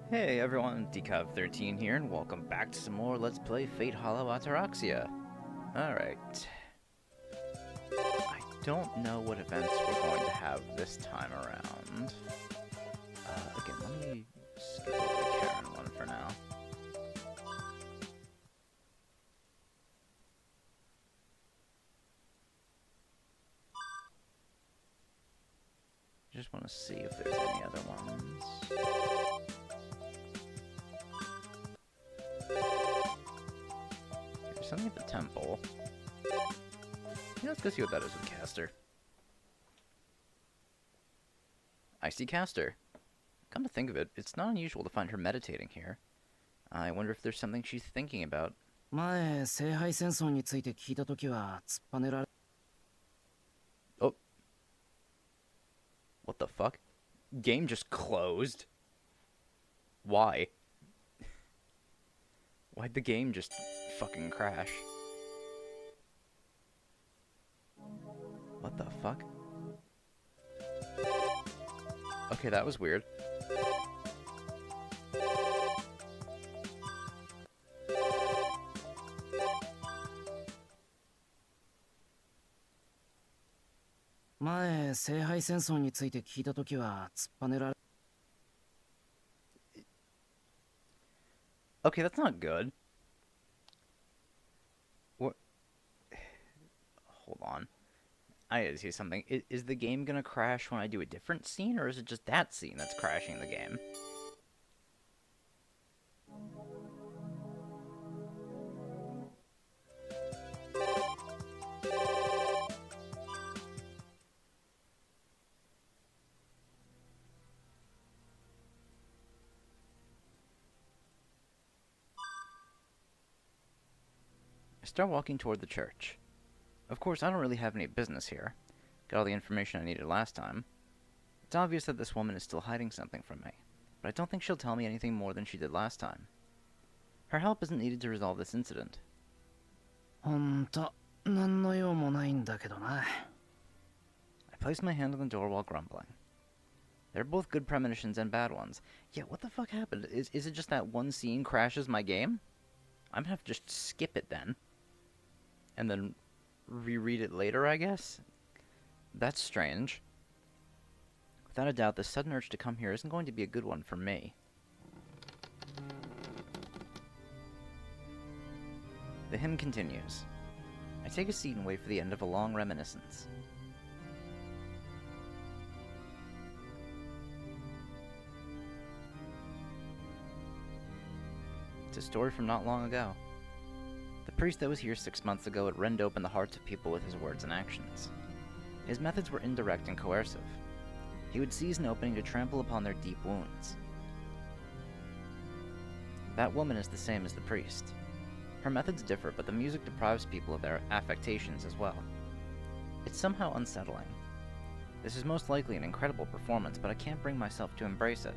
Hey everyone, Decav13 here, and welcome back to some more Let's Play Fate Hollow Ataraxia. Alright. I don't know what events we're going to have this time around. Again, let me skip over the Karen one for now. Just want to see if there's any other ones. There's something at the temple. Yeah, let's go see what that is with Caster. Icy Caster. Come to think of it, it's not unusual to find her meditating here. I wonder if there's something she's thinking about. 前、聖杯戦争について聞いたときは突っぱねられ Oh. What the fuck? Game just closed? Why? Why'd the game just fucking crash? What the fuck? Okay, that was weird. Okay, that's not good. What? Hold on. I need to see something. Is the game gonna crash when I do a different scene, or is it just that scene that's crashing the game? I start walking toward the church. Of course, I don't really have any business here. Got all the information I needed last time. It's obvious that this woman is still hiding something from me, but I don't think she'll tell me anything more than she did last time. Her help isn't needed to resolve this incident. ほんと、なんの用もないんだけどな。I place my hand on the door while grumbling. They're both good premonitions and bad ones. Yeah, what the fuck happened? Is it just that one scene crashes my game? I'm gonna have to just skip it then. And then reread it later, I guess? That's strange. Without a doubt, this sudden urge to come here isn't going to be a good one for me. The hymn continues. I take a seat and wait for the end of a long reminiscence. It's a story from not long ago. The priest that was here 6 months ago had rend open the hearts of people with his words and actions. His methods were indirect and coercive. He would seize an opening to trample upon their deep wounds. That woman is the same as the priest. Her methods differ, but the music deprives people of their affectations as well. It's somehow unsettling. This is most likely an incredible performance, but I can't bring myself to embrace it.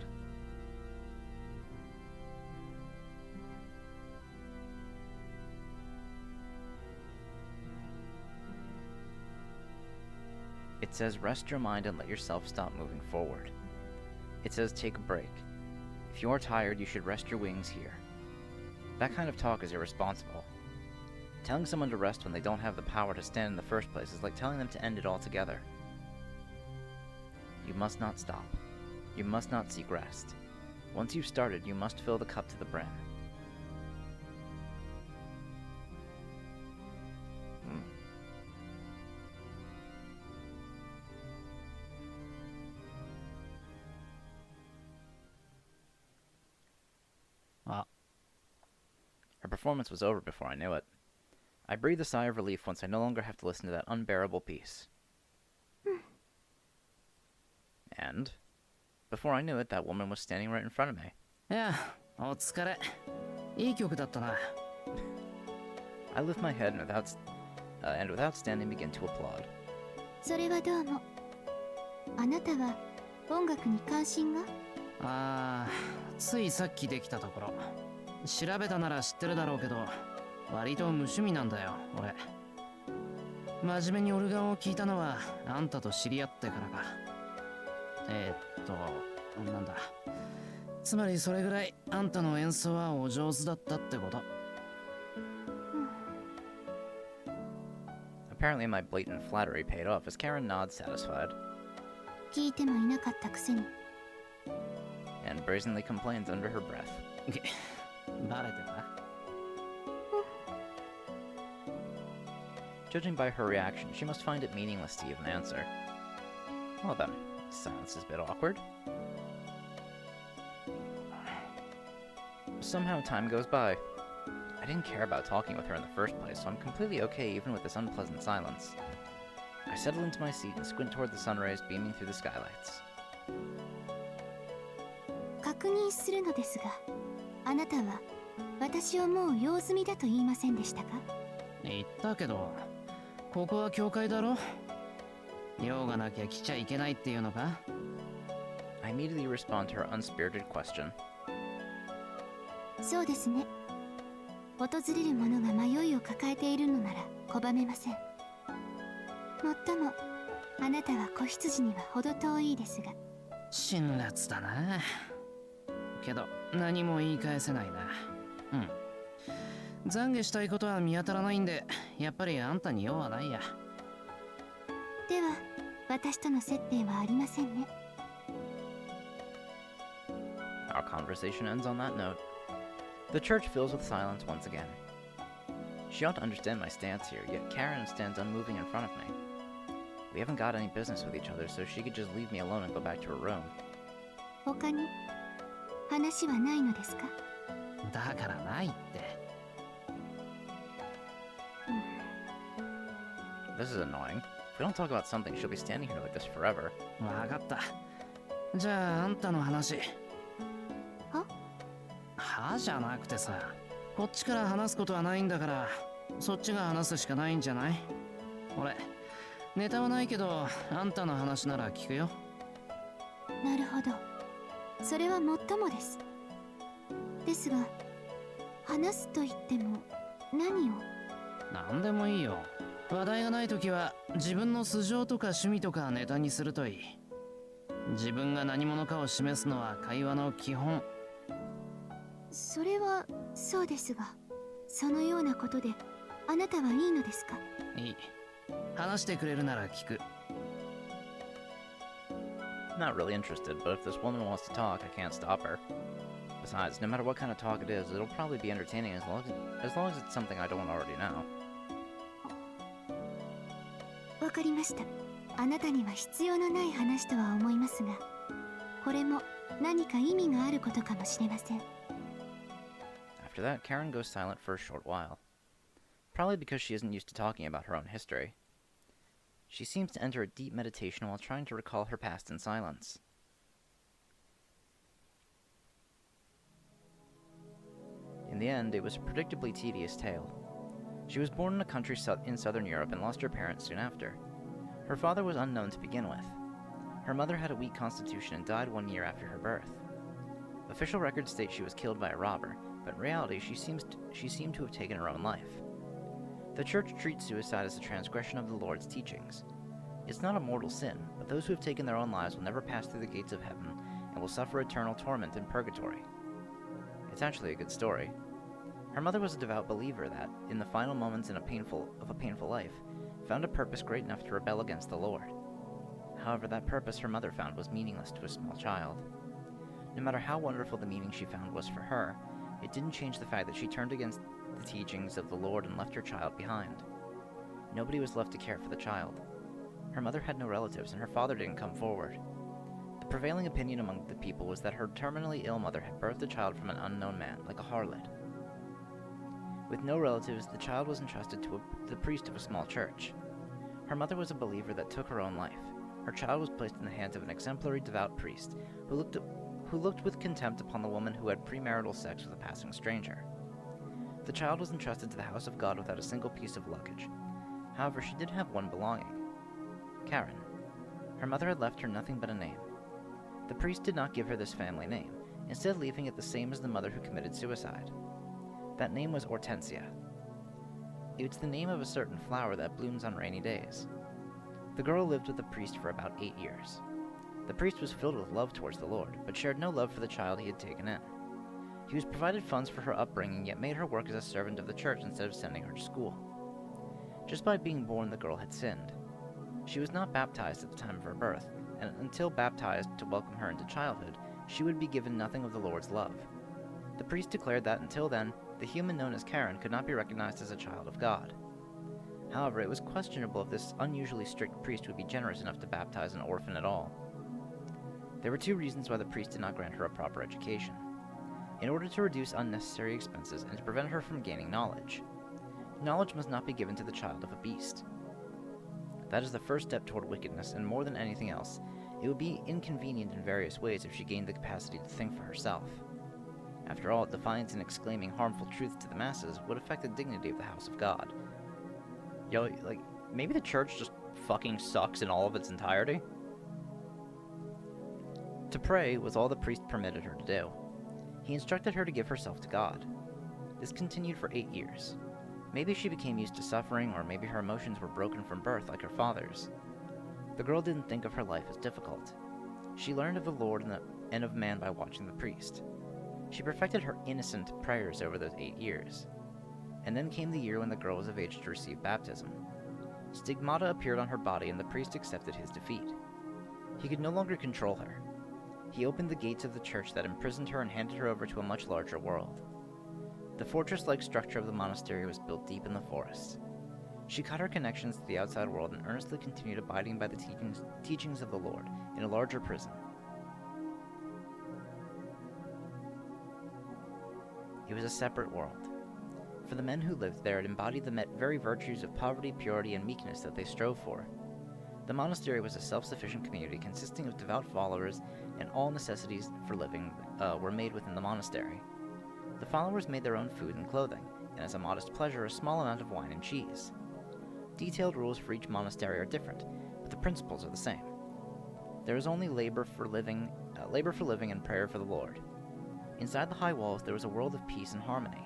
It says rest your mind and let yourself stop moving forward. It says take a break. If you're tired, you should rest your wings here. That kind of talk is irresponsible. Telling someone to rest when they don't have the power to stand in the first place is like telling them to end it altogether. You must not stop. You must not seek rest. Once you've started, you must fill the cup to the brim. Her performance was over before I knew it. I breathed a sigh of relief once I no longer have to listen to that unbearable piece. And, before I knew it, that woman was standing right in front of me. いや、お疲れ。いい曲だったな。I lift my head and without standing begin to applaud. それはどうも。あなたは音楽に関心が？ああ、ついさっきできたところ。調べたなら知ってるだろうけど、割と無趣味なんだよ、俺。真面目にオルガンを聴いたのはあんたと知り合ってからか。なんだ。つまりそれぐらいあんたの演奏はお上手だったってこと。Apparently my blatant flattery paid off as Karen nods satisfied. 聞いてもいなかったくせに。 And brazenly complains under her breath. バレてた。Judging by her reaction, she must find it meaningless to give an answer. Well then, silence is a bit awkward. Somehow time goes by. I didn't care about talking with her in the first place, so I'm completely okay even with this unpleasant silence. I settle into my seat and squint toward the sun rays beaming through the skylights. 確認するのですが、あなたは私をもう用済みだと言いませんでしたか？言ったけど、ここは教会だろ。用がなきゃ来ちゃいけないっていうのか？ I immediately respond to her unspirited question. そうですね。訪れる者が迷いを抱えているのなら拒めません。もっとも、あなたは子羊には程遠いですが。辛辣だな。けど何も言い返せないな。懺悔したいことは見当たらないんで、やっぱりあんたに用はないや。では、私との接点はありませんね。Our conversation ends on that note. The church fills with silence once again. She ought to understand my stance here, yet Karen stands unmoving in front of me. We haven't got any business with each other, so she could just leave me alone and go back to her room. 他に話はないのですか？だからないって。This is annoying. If we don't talk about something, she'll be standing here like this forever. わかった。じゃああんたの話。はじゃなくてさ、こっちから話すことはないんだから、そっちが話すしかないんじゃない？俺、ネタはないけど、あんたの話なら聞くよ。なるほど。それはもっともです。ですが、話すと言っても何を？なんでもいいよ。話題がないときは自分の素性とか趣味とかネタにするといい。自分が何者かを示すのは会話の基本。それはそうですが、そのようなことであなたはいいのですか？いい。話してくれるなら聞く。Not really interested, but if this woman wants to talk, I can't stop her. Besides, no matter what kind of talk it is, it'll probably be entertaining as long as it's something I don't already know. わかりました。あなたには必要のない話とは思いますが、これも何か意味があることかもしれません。After that, Karen goes silent for a short while. Probably because she isn't used to talking about her own history. She seems to enter a deep meditation while trying to recall her past in silence. In the end, it was a predictably tedious tale. She was born in a country in southern Europe and lost her parents soon after. Her father was unknown to begin with. Her mother had a weak constitution and died 1 year after her birth. Official records state she was killed by a robber, but in reality she seemed to have taken her own life. The church treats suicide as a transgression of the Lord's teachings. It's not a mortal sin, but those who have taken their own lives will never pass through the gates of heaven and will suffer eternal torment in purgatory. It's actually a good story. Her mother was a devout believer that, in the final moments of a painful life, found a purpose great enough to rebel against the Lord. However, that purpose her mother found was meaningless to a small child. No matter how wonderful the meaning she found was for her, it didn't change the fact that she turned against the teachings of the Lord and left her child behind. Nobody was left to care for the child. Her mother had no relatives, and her father didn't come forward. The prevailing opinion among the people was that her terminally ill mother had birthed the child from an unknown man, like a harlot. With no relatives, the child was entrusted to the priest of a small church. Her mother was a believer that took her own life. Her child was placed in the hands of an exemplary devout priest, who looked with contempt upon the woman who had premarital sex with a passing stranger. The child was entrusted to the house of God without a single piece of luggage. However, she did have one belonging. Karen. Her mother had left her nothing but a name. The priest did not give her this family name, instead leaving it the same as the mother who committed suicide. That name was Hortensia. It's the name of a certain flower that blooms on rainy days. The girl lived with the priest for about 8 years. The priest was filled with love towards the Lord, but shared no love for the child he had taken in. He was provided funds for her upbringing, yet made her work as a servant of the church instead of sending her to school. Just by being born, the girl had sinned. She was not baptized at the time of her birth, and until baptized to welcome her into childhood, she would be given nothing of the Lord's love. The priest declared that until then, the human known as Karen could not be recognized as a child of God. However, it was questionable if this unusually strict priest would be generous enough to baptize an orphan at all. There were two reasons why the priest did not grant her a proper education. In order to reduce unnecessary expenses and to prevent her from gaining knowledge. Knowledge must not be given to the child of a beast. That is the first step toward wickedness, and more than anything else, it would be inconvenient in various ways if she gained the capacity to think for herself. After all, defiance and exclaiming harmful truths to the masses would affect the dignity of the house of God. Yo, like, maybe the church just fucking sucks in all of its entirety? To pray was all the priest permitted her to do. He instructed her to give herself to God. This continued for 8 years. Maybe she became used to suffering, or maybe her emotions were broken from birth like her father's. The girl didn't think of her life as difficult. She learned of the Lord and of man by watching the priest. She perfected her innocent prayers over those 8 years. And then came the year when the girl was of age to receive baptism. Stigmata appeared on her body, and the priest accepted his defeat. He could no longer control her. He opened the gates of the church that imprisoned her and handed her over to a much larger world. The fortress-like structure of the monastery was built deep in the forest. She cut her connections to the outside world and earnestly continued abiding by the teachings of the Lord in a larger prison. It was a separate world. For the men who lived there, it embodied the very virtues of poverty, purity, and meekness that they strove for. The monastery was a self-sufficient community consisting of devout followers, and all necessities for living were made within the monastery. The followers made their own food and clothing, and as a modest pleasure, a small amount of wine and cheese. Detailed rules for each monastery are different, but the principles are the same. There is only labor for living and prayer for the Lord. Inside the high walls, there was a world of peace and harmony.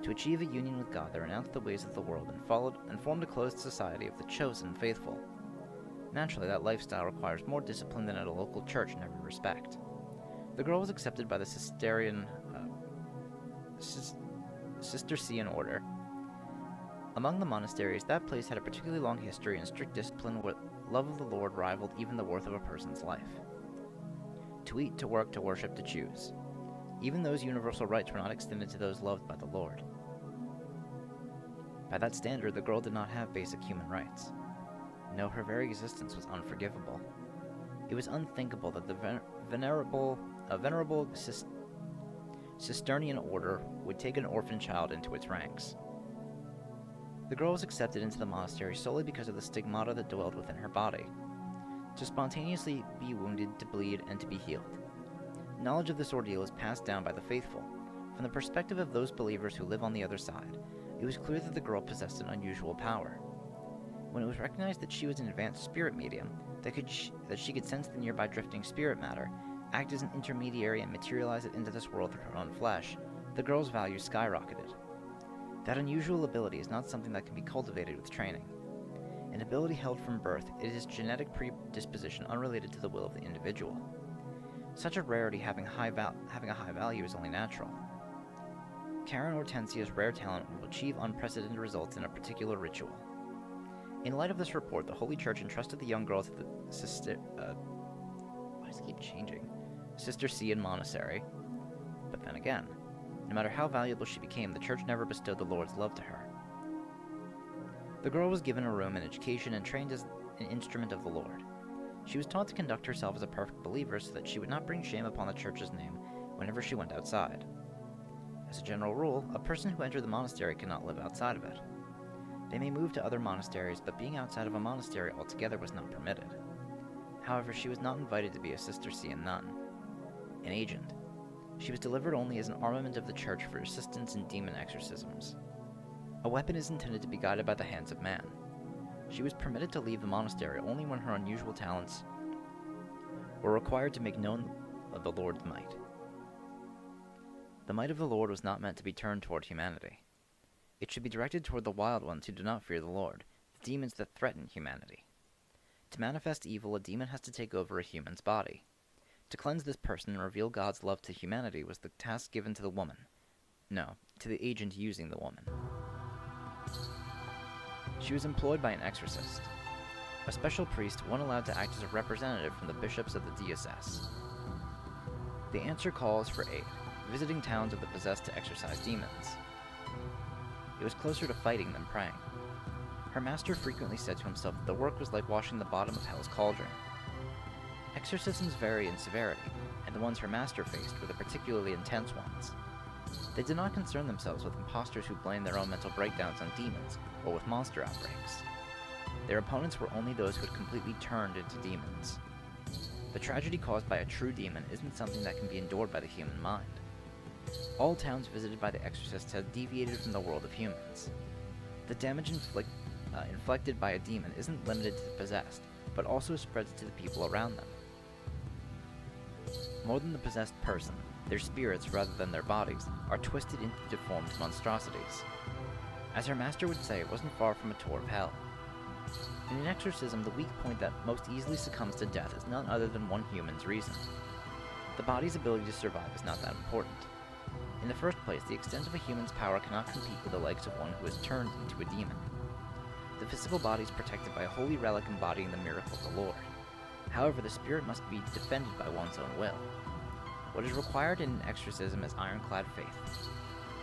To achieve a union with God, they renounced the ways of the world and formed a closed society of the chosen faithful. Naturally, that lifestyle requires more discipline than at a local church in every respect. The girl was accepted by the Cistercian order. Among the monasteries, that place had a particularly long history and strict discipline where love of the Lord rivaled even the worth of a person's life. To eat, to work, to worship, to choose. Even those universal rights were not extended to those loved by the Lord. By that standard, the girl did not have basic human rights. No, her very existence was unforgivable. It was unthinkable that the venerable Cistercian order would take an orphan child into its ranks. The girl was accepted into the monastery solely because of the stigmata that dwelled within her body. To spontaneously be wounded, to bleed, and to be healed. Knowledge of this ordeal is passed down by the faithful. From the perspective of those believers who live on the other side, it was clear that the girl possessed an unusual power. When it was recognized that she was an advanced spirit medium, that she could sense the nearby drifting spirit matter, act as an intermediary and materialize it into this world through her own flesh, the girl's value skyrocketed. That unusual ability is not something that can be cultivated with training. An ability held from birth, it is genetic predisposition unrelated to the will of the individual. Such a rarity having a high value is only natural. Karen Hortensia's rare talent will achieve unprecedented results in a particular ritual. In light of this report, the Holy Church entrusted the young girl to the Cistercian monastery. But then again, no matter how valuable she became, the Church never bestowed the Lord's love to her. The girl was given a room and education and trained as an instrument of the Lord. She was taught to conduct herself as a perfect believer so that she would not bring shame upon the Church's name whenever she went outside. As a general rule, a person who entered the monastery cannot live outside of it. They may move to other monasteries, but being outside of a monastery altogether was not permitted. However, she was not invited to be a Cistercian nun, an agent. She was delivered only as an armament of the Church for assistance in demon exorcisms. A weapon is intended to be guided by the hands of man. She was permitted to leave the monastery only when her unusual talents were required to make known the Lord's might. The might of the Lord was not meant to be turned toward humanity. It should be directed toward the wild ones who do not fear the Lord, the demons that threaten humanity. To manifest evil, a demon has to take over a human's body. To cleanse this person and reveal God's love to humanity was the task given to the woman. No, to the agent using the woman. She was employed by an exorcist, a special priest, one allowed to act as a representative from the bishops of the diocese. They answer calls for aid, visiting towns of the possessed to exorcise demons. It was closer to fighting than praying. Her master frequently said to himself that the work was like washing the bottom of hell's cauldron. Exorcisms vary in severity, and the ones her master faced were the particularly intense ones. They did not concern themselves with impostors who blamed their own mental breakdowns on demons, or with monster outbreaks. Their opponents were only those who had completely turned into demons. The tragedy caused by a true demon isn't something that can be endured by the human mind. All towns visited by the exorcists had deviated from the world of humans. The damage inflicted by a demon isn't limited to the possessed, but also spreads to the people around them. More than the possessed person, their spirits, rather than their bodies, are twisted into deformed monstrosities. As her master would say, it wasn't far from a tour of hell. In an exorcism, the weak point that most easily succumbs to death is none other than one human's reason. The body's ability to survive is not that important. In the first place, the extent of a human's power cannot compete with the legs of one who has turned into a demon. The physical body is protected by a holy relic embodying the miracle of the Lord. However, the spirit must be defended by one's own will. What is required in an exorcism is ironclad faith.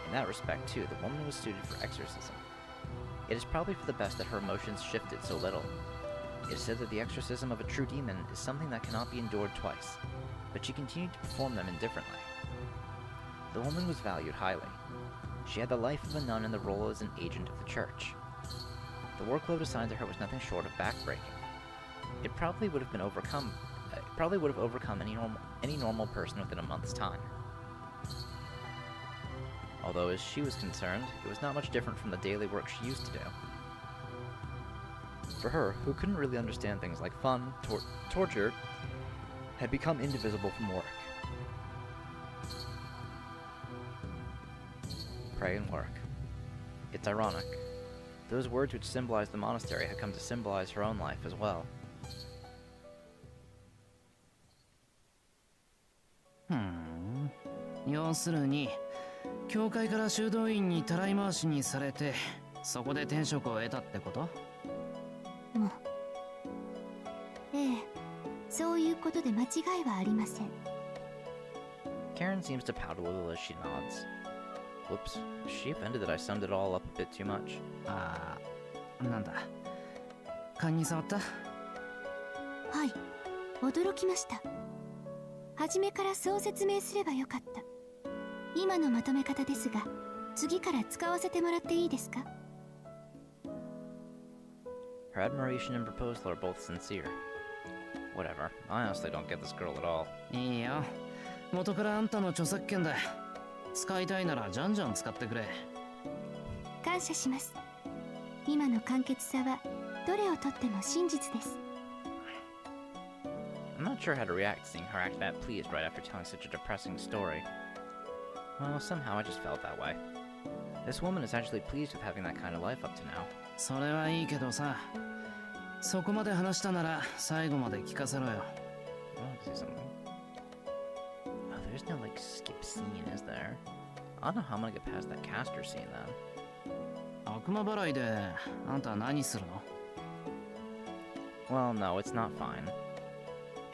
In that respect, too, the woman was suited for exorcism. It is probably for the best that her emotions shifted so little. It is said that the exorcism of a true demon is something that cannot be endured twice, but she continued to perform them indifferently. The woman was valued highly. She had the life of a nun and the role as an agent of the church. The workload assigned to her was nothing short of backbreaking. It probably would have overcome any normal person within a month's time. Although, as she was concerned, it was not much different from the daily work she used to do. For her, who couldn't really understand things like fun, torture, had become indivisible from work. Pray and work. It's ironic. Those words which symbolize the monastery had come to symbolize her own life as well. 要するに教会から修道院にたらい回しにされてそこで転職を得たってこと？ええ、そういうことで間違いはありません。 Karen seems to pout a little as she nods. Whoops, is she offended that I summed it all up a bit too much? ああ、なんだ。勘に触った？はい、驚きました。初めからそう説明すればよかった。今のまとめ方ですが、次から使わせてもらっていいですか？ Her admiration and proposal are both sincere. Whatever, I honestly don't get this girl at all. いいよ。元からあんたの著作権だ。使いたいならじゃんじゃん使ってくれ。感謝します。今の簡潔さはどれをとっても真実です。 I'm not sure how to react seeing her act that pleased right after telling such a depressing story. Well, somehow I just felt that way. This woman is actually pleased with having that kind of life up to now. それはいいけどさ、そこまで話したなら最後まで聞かせろよ。 I want to say something. Oh, there's no like skip scene, is there? I don't know how I'm gonna get past that caster scene then. 悪魔払いであんた何するの？ Well, no, it's not fine.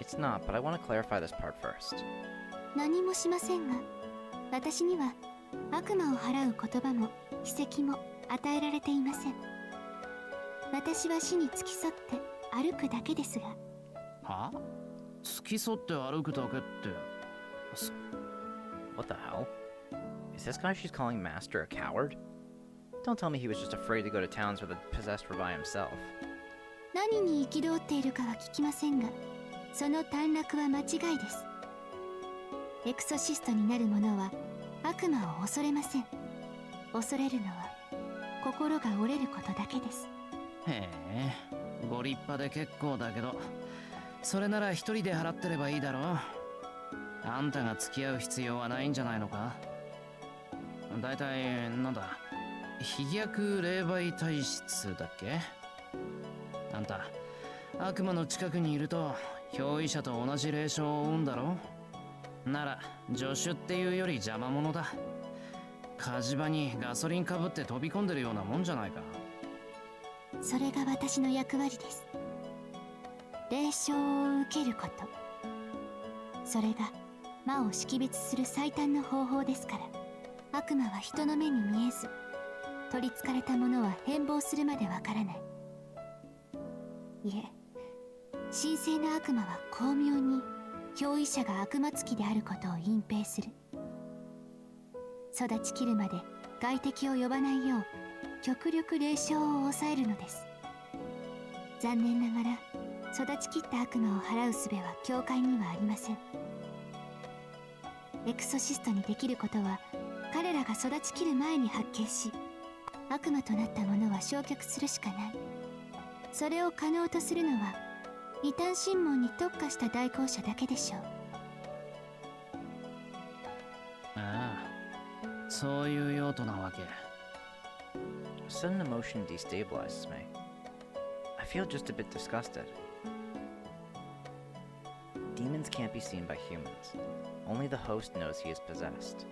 It's not, but I want to clarify this part first. 何もしませんが、私には悪魔を払う言葉も奇跡も与えられていません。私は死に付き添って歩くだけですが。は？付き添って歩くだけって。What the hell? Is this guy she's calling Master a coward? Don't tell me he was just afraid to go to towns where the possessed were by himself. 何に憤っているかは聞きませんが、その短絡は間違いです。エクソシストになる者は悪魔を恐れません。恐れるのは心が折れることだけです。へえ、ご立派で結構だけど、それなら一人で払ってればいいだろう。あんたが付き合う必要はないんじゃないのか？だいたいなんだ、飛躍霊媒体質だっけ？あんた悪魔の近くにいると憑依者と同じ霊障を生うんだろ。なら助手っていうより邪魔者だ。火事場にガソリンかぶって飛び込んでるようなもんじゃないか。それが私の役割です。霊障を受けること、それが魔を識別する最短の方法ですから。悪魔は人の目に見えず、取りつかれたものは変貌するまでわからない。いえ、神聖な悪魔は巧妙に憑依者が悪魔付きであることを隠蔽する。育ちきるまで外敵を呼ばないよう極力霊障を抑えるのです。残念ながら育ちきった悪魔を払う術は教会にはありません。エクソシストにできることは、彼らが育ちきる前に発見し、悪魔となった者は焼却するしかない。それを可能とするのは異端審問に特化した代行者だけでしょう。ああ、そういう用途なわけ。Sudden emotion destabilizes me. I feel just a bit disgusted. Demons can't be seen by humans. Only the host knows he is possessed.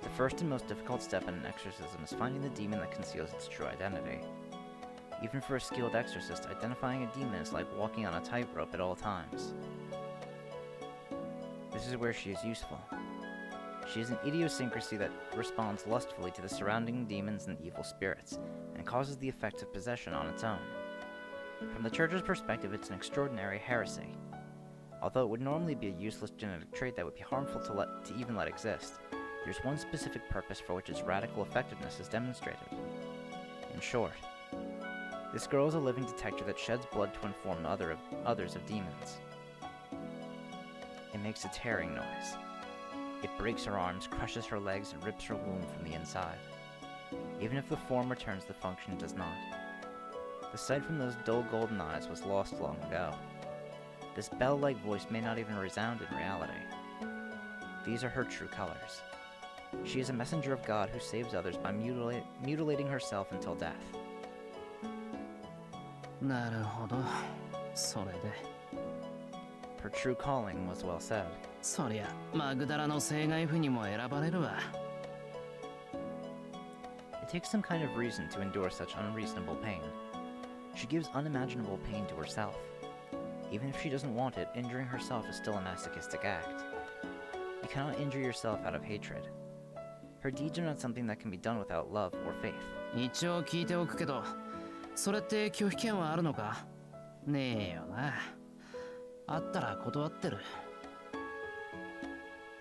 The first and most difficult step in an exorcism is finding the demon that conceals its true identity. Even for a skilled exorcist, identifying a demon is like walking on a tightrope at all times. This is where she is useful. She has an idiosyncrasy that responds lustfully to the surrounding demons and evil spirits, and causes the effects of possession on its own. From the Church's perspective, it's an extraordinary heresy. Although it would normally be a useless genetic trait that would be harmful to even let exist, there's one specific purpose for which its radical effectiveness is demonstrated. In short, this girl is a living detector that sheds blood to inform others of demons. It makes a tearing noise. It breaks her arms, crushes her legs, and rips her womb from the inside. Even if the form returns, the function does not. The sight from those dull golden eyes was lost long ago. This bell-like voice may not even resound in reality. These are her true colors. She is a messenger of God who saves others by mutilating herself until death. なるほど。それで。Her true calling was well said. そりゃ、マグダラの聖外婦にも選ばれるわ。It takes some kind of reason to endure such unreasonable pain. She gives unimaginable pain to herself. Even if she doesn't want it, injuring herself is still a masochistic act. You cannot injure yourself out of hatred. Her deeds are not something that can be done without love or faith. 一応聞いておくけど、それって拒否権はあるのか？ねえよな。あったら断ってる。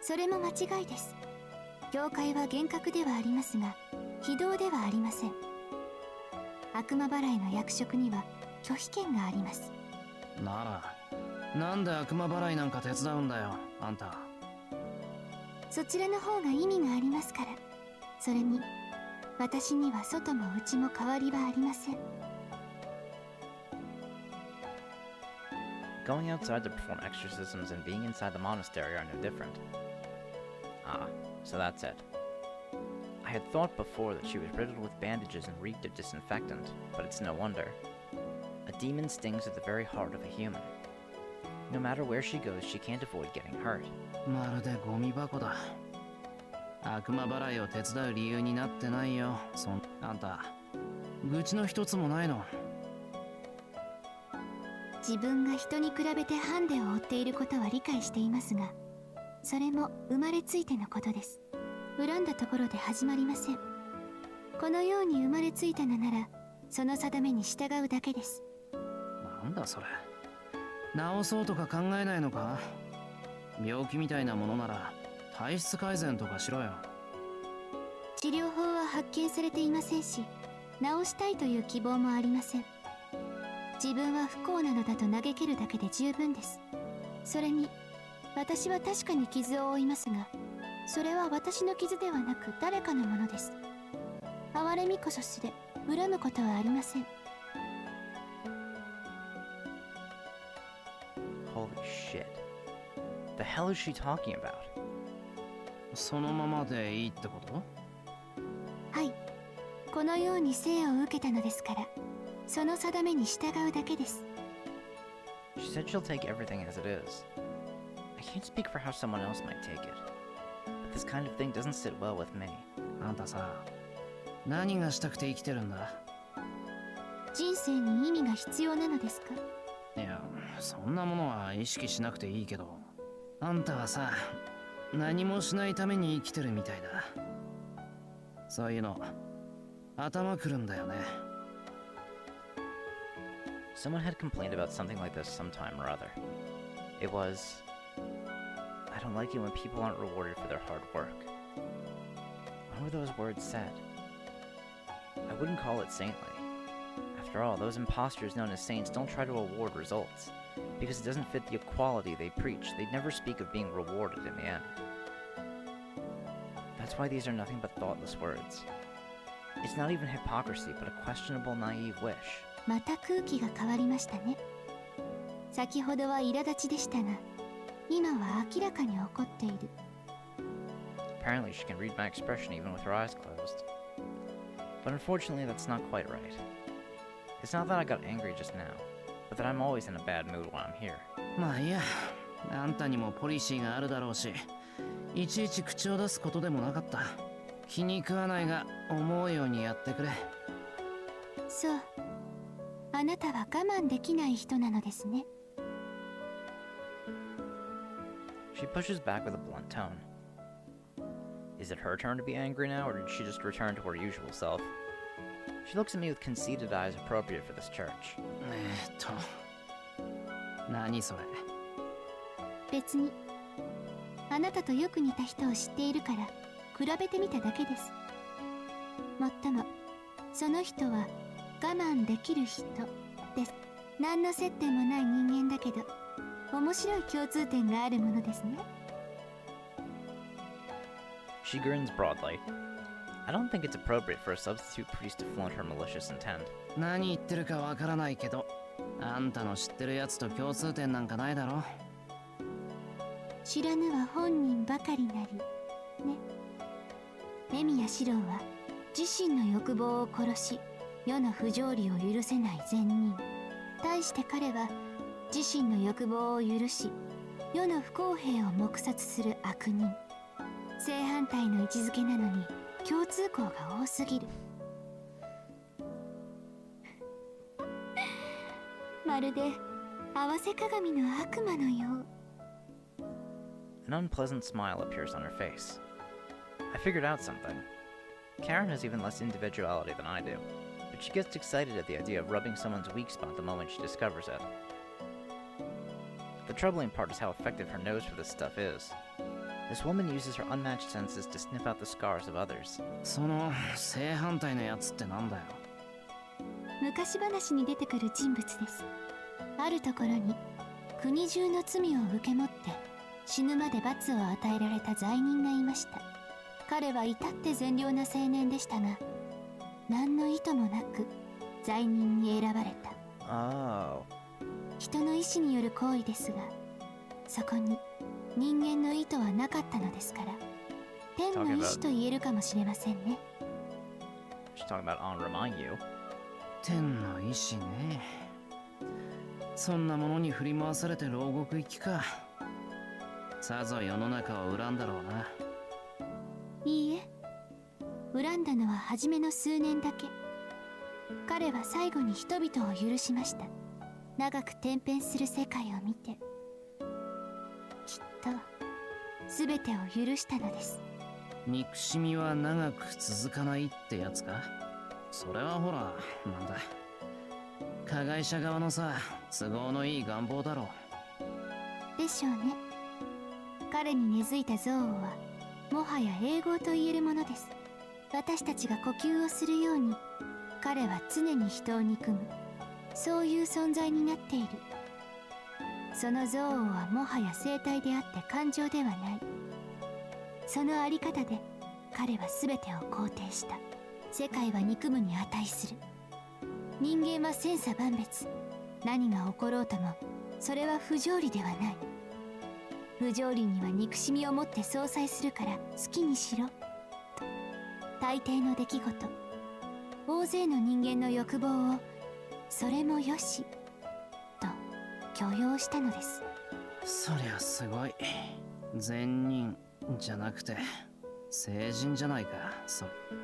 それも間違いです。教会は厳格ではありますが、非道ではありません。悪魔払いの役職には拒否権があります。なら、なんで悪魔払いなんか手伝うんだよ、あんた。そちらの方が意味がありますから。それに、私には外も内も変わりはありません。Going outside to perform exorcisms and being inside the monastery are no different. Ah, so that's it. I had thought before that she was riddled with bandages and reeked of disinfectant, but it's no wonder. A demon stings at the very heart of a human. No matter where she goes, she can't avoid getting hurt. まるでゴミ箱だ。悪魔払いを手伝う理由になってないよ。あんた、愚痴の一つもないの？自分が人に比べてハンデを負っていることは理解していますが、それも生まれついてのことです。恨んだところで始まりません。このように生まれついたのなら、その定めに従うだけです。なんだそれ。治そうとか考えないのか？病気みたいなものなら体質改善とかしろよ。治療法は発見されていませんし、治したいという希望もありません。自分は不幸なのだと嘆けるだけで十分です。それに、私は確かに傷を負いますが、それは私の傷ではなく誰かのものです。哀れみこそすれ、恨むことはありません。Holy shit. The hell is she talking about? そのままでいいってこと？はい。このように生を受けたのですから、その定めに従うだけです。She said she'll take everything as it is. I can't speak for how someone else might take it, but this kind of thing doesn't sit well with me. あんたさ、何がしたくて生きてるんだ？人生に意味が必要なのですか？いや、そんなものは意識しなくていいけど、あんたはさ、何もしないために生きてるみたいだ。そういうの、頭くるんだよね。Someone had complained about something like this sometime or other. It was, I don't like it when people aren't rewarded for their hard work. When were those words said? I wouldn't call it saintly. After all, those imposters known as saints don't try to award results, because it doesn't fit the equality they preach. They'd never speak of being rewarded in the end. That's why these are nothing but thoughtless words. It's not even hypocrisy, but a questionable, naive wish. また空気が変わりましたね。先ほどは苛立ちでしたが、今は明らかに怒っている。Apparently she can read my expression even with her eyes closed. But unfortunately that's not quite right. It's not that I got angry just now, but that I'm always in a bad mood when I'm here. まあいいや、あんたにもポリシーがあるだろうし、いちいち口を出すことでもなかった。気に食わないが思うようにやってくれ。そう。あなたは我慢できない人なのですね。She pushes back with a blunt tone. Is it her turn to be angry now, or did she just return to her usual self? She looks at me with conceited eyes appropriate for this church. 何それ？別に。あなたとよく似た人を知っているから比べてみただけです。もっとも、その人は我慢できる人です。何の接点もない人間だけど、面白い共通点があるものですね。She grins broadly. I don't think it's appropriate for a substitute priest to flaunt her malicious intent. 何言ってるかわからないけど、あんたの知ってるやつと共通点なんかないだろ。知らぬは本人ばかりなりね。レミやシロンは自身の欲望を殺し、世の不条理を許せない善人。対して彼は自身の欲望を許し、世の不公平を黙殺する悪人。正反対の位置づけなのに共通項が多すぎる。まるで合わせ鏡の悪魔のよう。An unpleasant smile appears on her face. I figured out something. Karen has even less individuality than I do, but she gets excited at the idea of rubbing someone's weak spot the moment she discovers it. The troubling part is how effective her nose for this stuff is. This woman uses her unmatched senses to sniff out the scars of others. その正反対のやつってなんだよ。昔話に出てくる人物です。あるところに国中の罪を受け持って死ぬまで罰を与えられた罪人がいました。彼は至って善良な青年でしたが、何の意図もなく罪人に選ばれた。Oh. 人の意志による行為ですが、そこに人間の意図はなかったのですから、天の意志と言えるかもしれませんね。She's talking about on remind you. 天の意志ね。そんなものに振り回されて牢獄行きか。さぞ世の中を恨んだろうな。いいえ、恨んだのは初めの数年だけ。彼は最後に人々を許しました。長く転変する世界を見て、きっと全てを許したのです。憎しみは長く続かないってやつか。それはほら、なんだ、加害者側のさ、都合のいい願望だろう。でしょうね。彼に根付いた憎悪はもはや永劫と言えるものです。私たちが呼吸をするように彼は常に人を憎む、そういう存在になっている。その憎悪はもはや生態であって感情ではない。そのあり方で彼は全てを肯定した。世界は憎むに値する。人間は千差万別。何が起ころうともそれは不条理ではない。不条理には憎しみをもって相殺するから好きにしろと。大抵の出来事、大勢の人間の欲望をそれもよしと許容したのです。そりゃすごい。善人じゃなくて聖人じゃないか。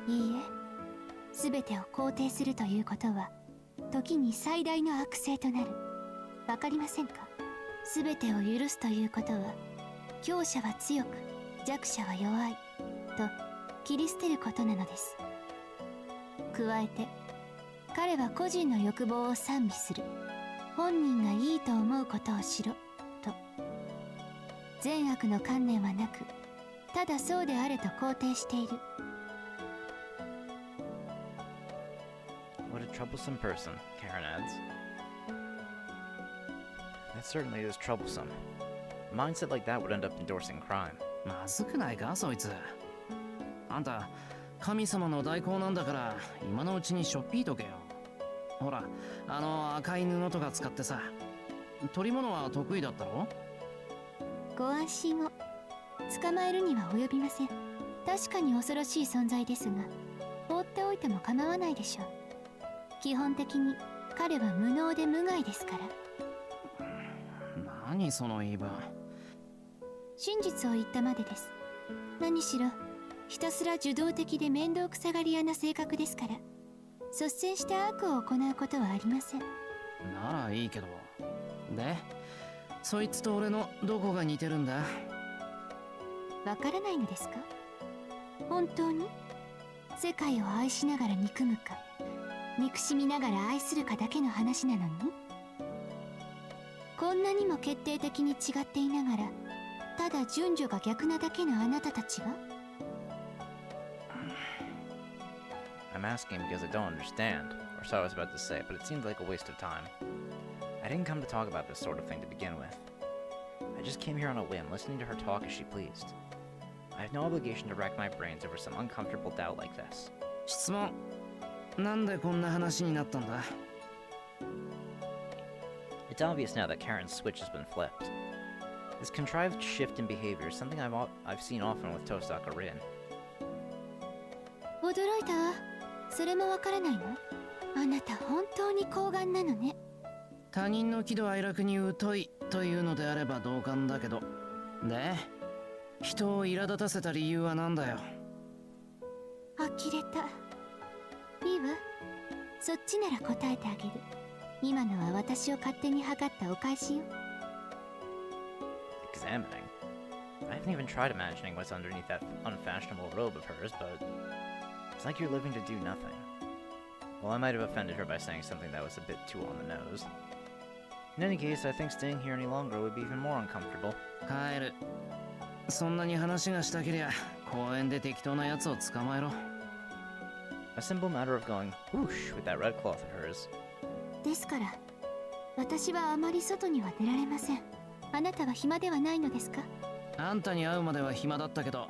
いいえ、全てを肯定するということは時に最大の悪性となる。わかりませんか？全てを許すということは強者は強く弱者は弱いと切り捨てることなのです。加えて彼は個人の欲望を賛美する。本人がいいと思うことをしろと。善悪の観念はなく、ただそうであれと肯定している。What a troublesome person, Karen adds. That certainly is troublesome. A mindset like that would end up endorsing crime. まずくないかそいつ。あんた神様の代行なんだから今のうちにしょっぴいとけよ。ほら、赤い布とか使ってさ。取り物は得意だったろ？ご安心を。捕まえるには及びません。確かに恐ろしい存在ですが、放っておいても構わないでしょう。基本的に彼は無能で無害ですから。何その言い分。真実を言ったまでです。何しろひたすら受動的で面倒くさがり屋な性格ですから、率先して悪を行うことはありません。ならいいけど。で、そいつと俺のどこが似てるんだ？わからないのですか？本当に世界を愛しながら憎むか、憎しみながら愛するかだけの話なのに、こんなにも決定的に違っていながらただ順序が逆なだけのあなたたちが。 I'm asking because I don't understand, or so I was about to say, but it seemed like a waste of time. I didn't come to talk about this sort of thing to begin with. I just came here on a whim, listening to her talk as she pleased. I have no obligation to rack my brains over some uncomfortable doubt like this. 質問。なんでこんな話になったんだ？ It's obvious now that Karen's switch has been flipped. This contrived shift in behavior is something I've seen often with Tosaka Rin. 驚いたわ。それもわからないの？あなた本当に高顔なのね。他人の喜怒哀楽に疎いというのであれば同感だけど。で、人を苛立たせた理由は何だよ？呆れた。いいわ。そっちなら答えてあげる。今のは私を勝手に測ったお返しよ。Examining? I haven't even tried imagining what's underneath that unfashionable robe of hers, but it's like you're living to do nothing. Well, I might have offended her by saying something that was a bit too on the nose. In any case, I think staying here any longer would be even more uncomfortable. 帰る。そんなに話がしたけりゃ公園で適当なやつを捕まえろ。A simple matter of going whoosh with that red cloth of hers. ですから私はあまり外には出られません。あなたは暇ではないのですか？あんたに会うまでは暇だったけど、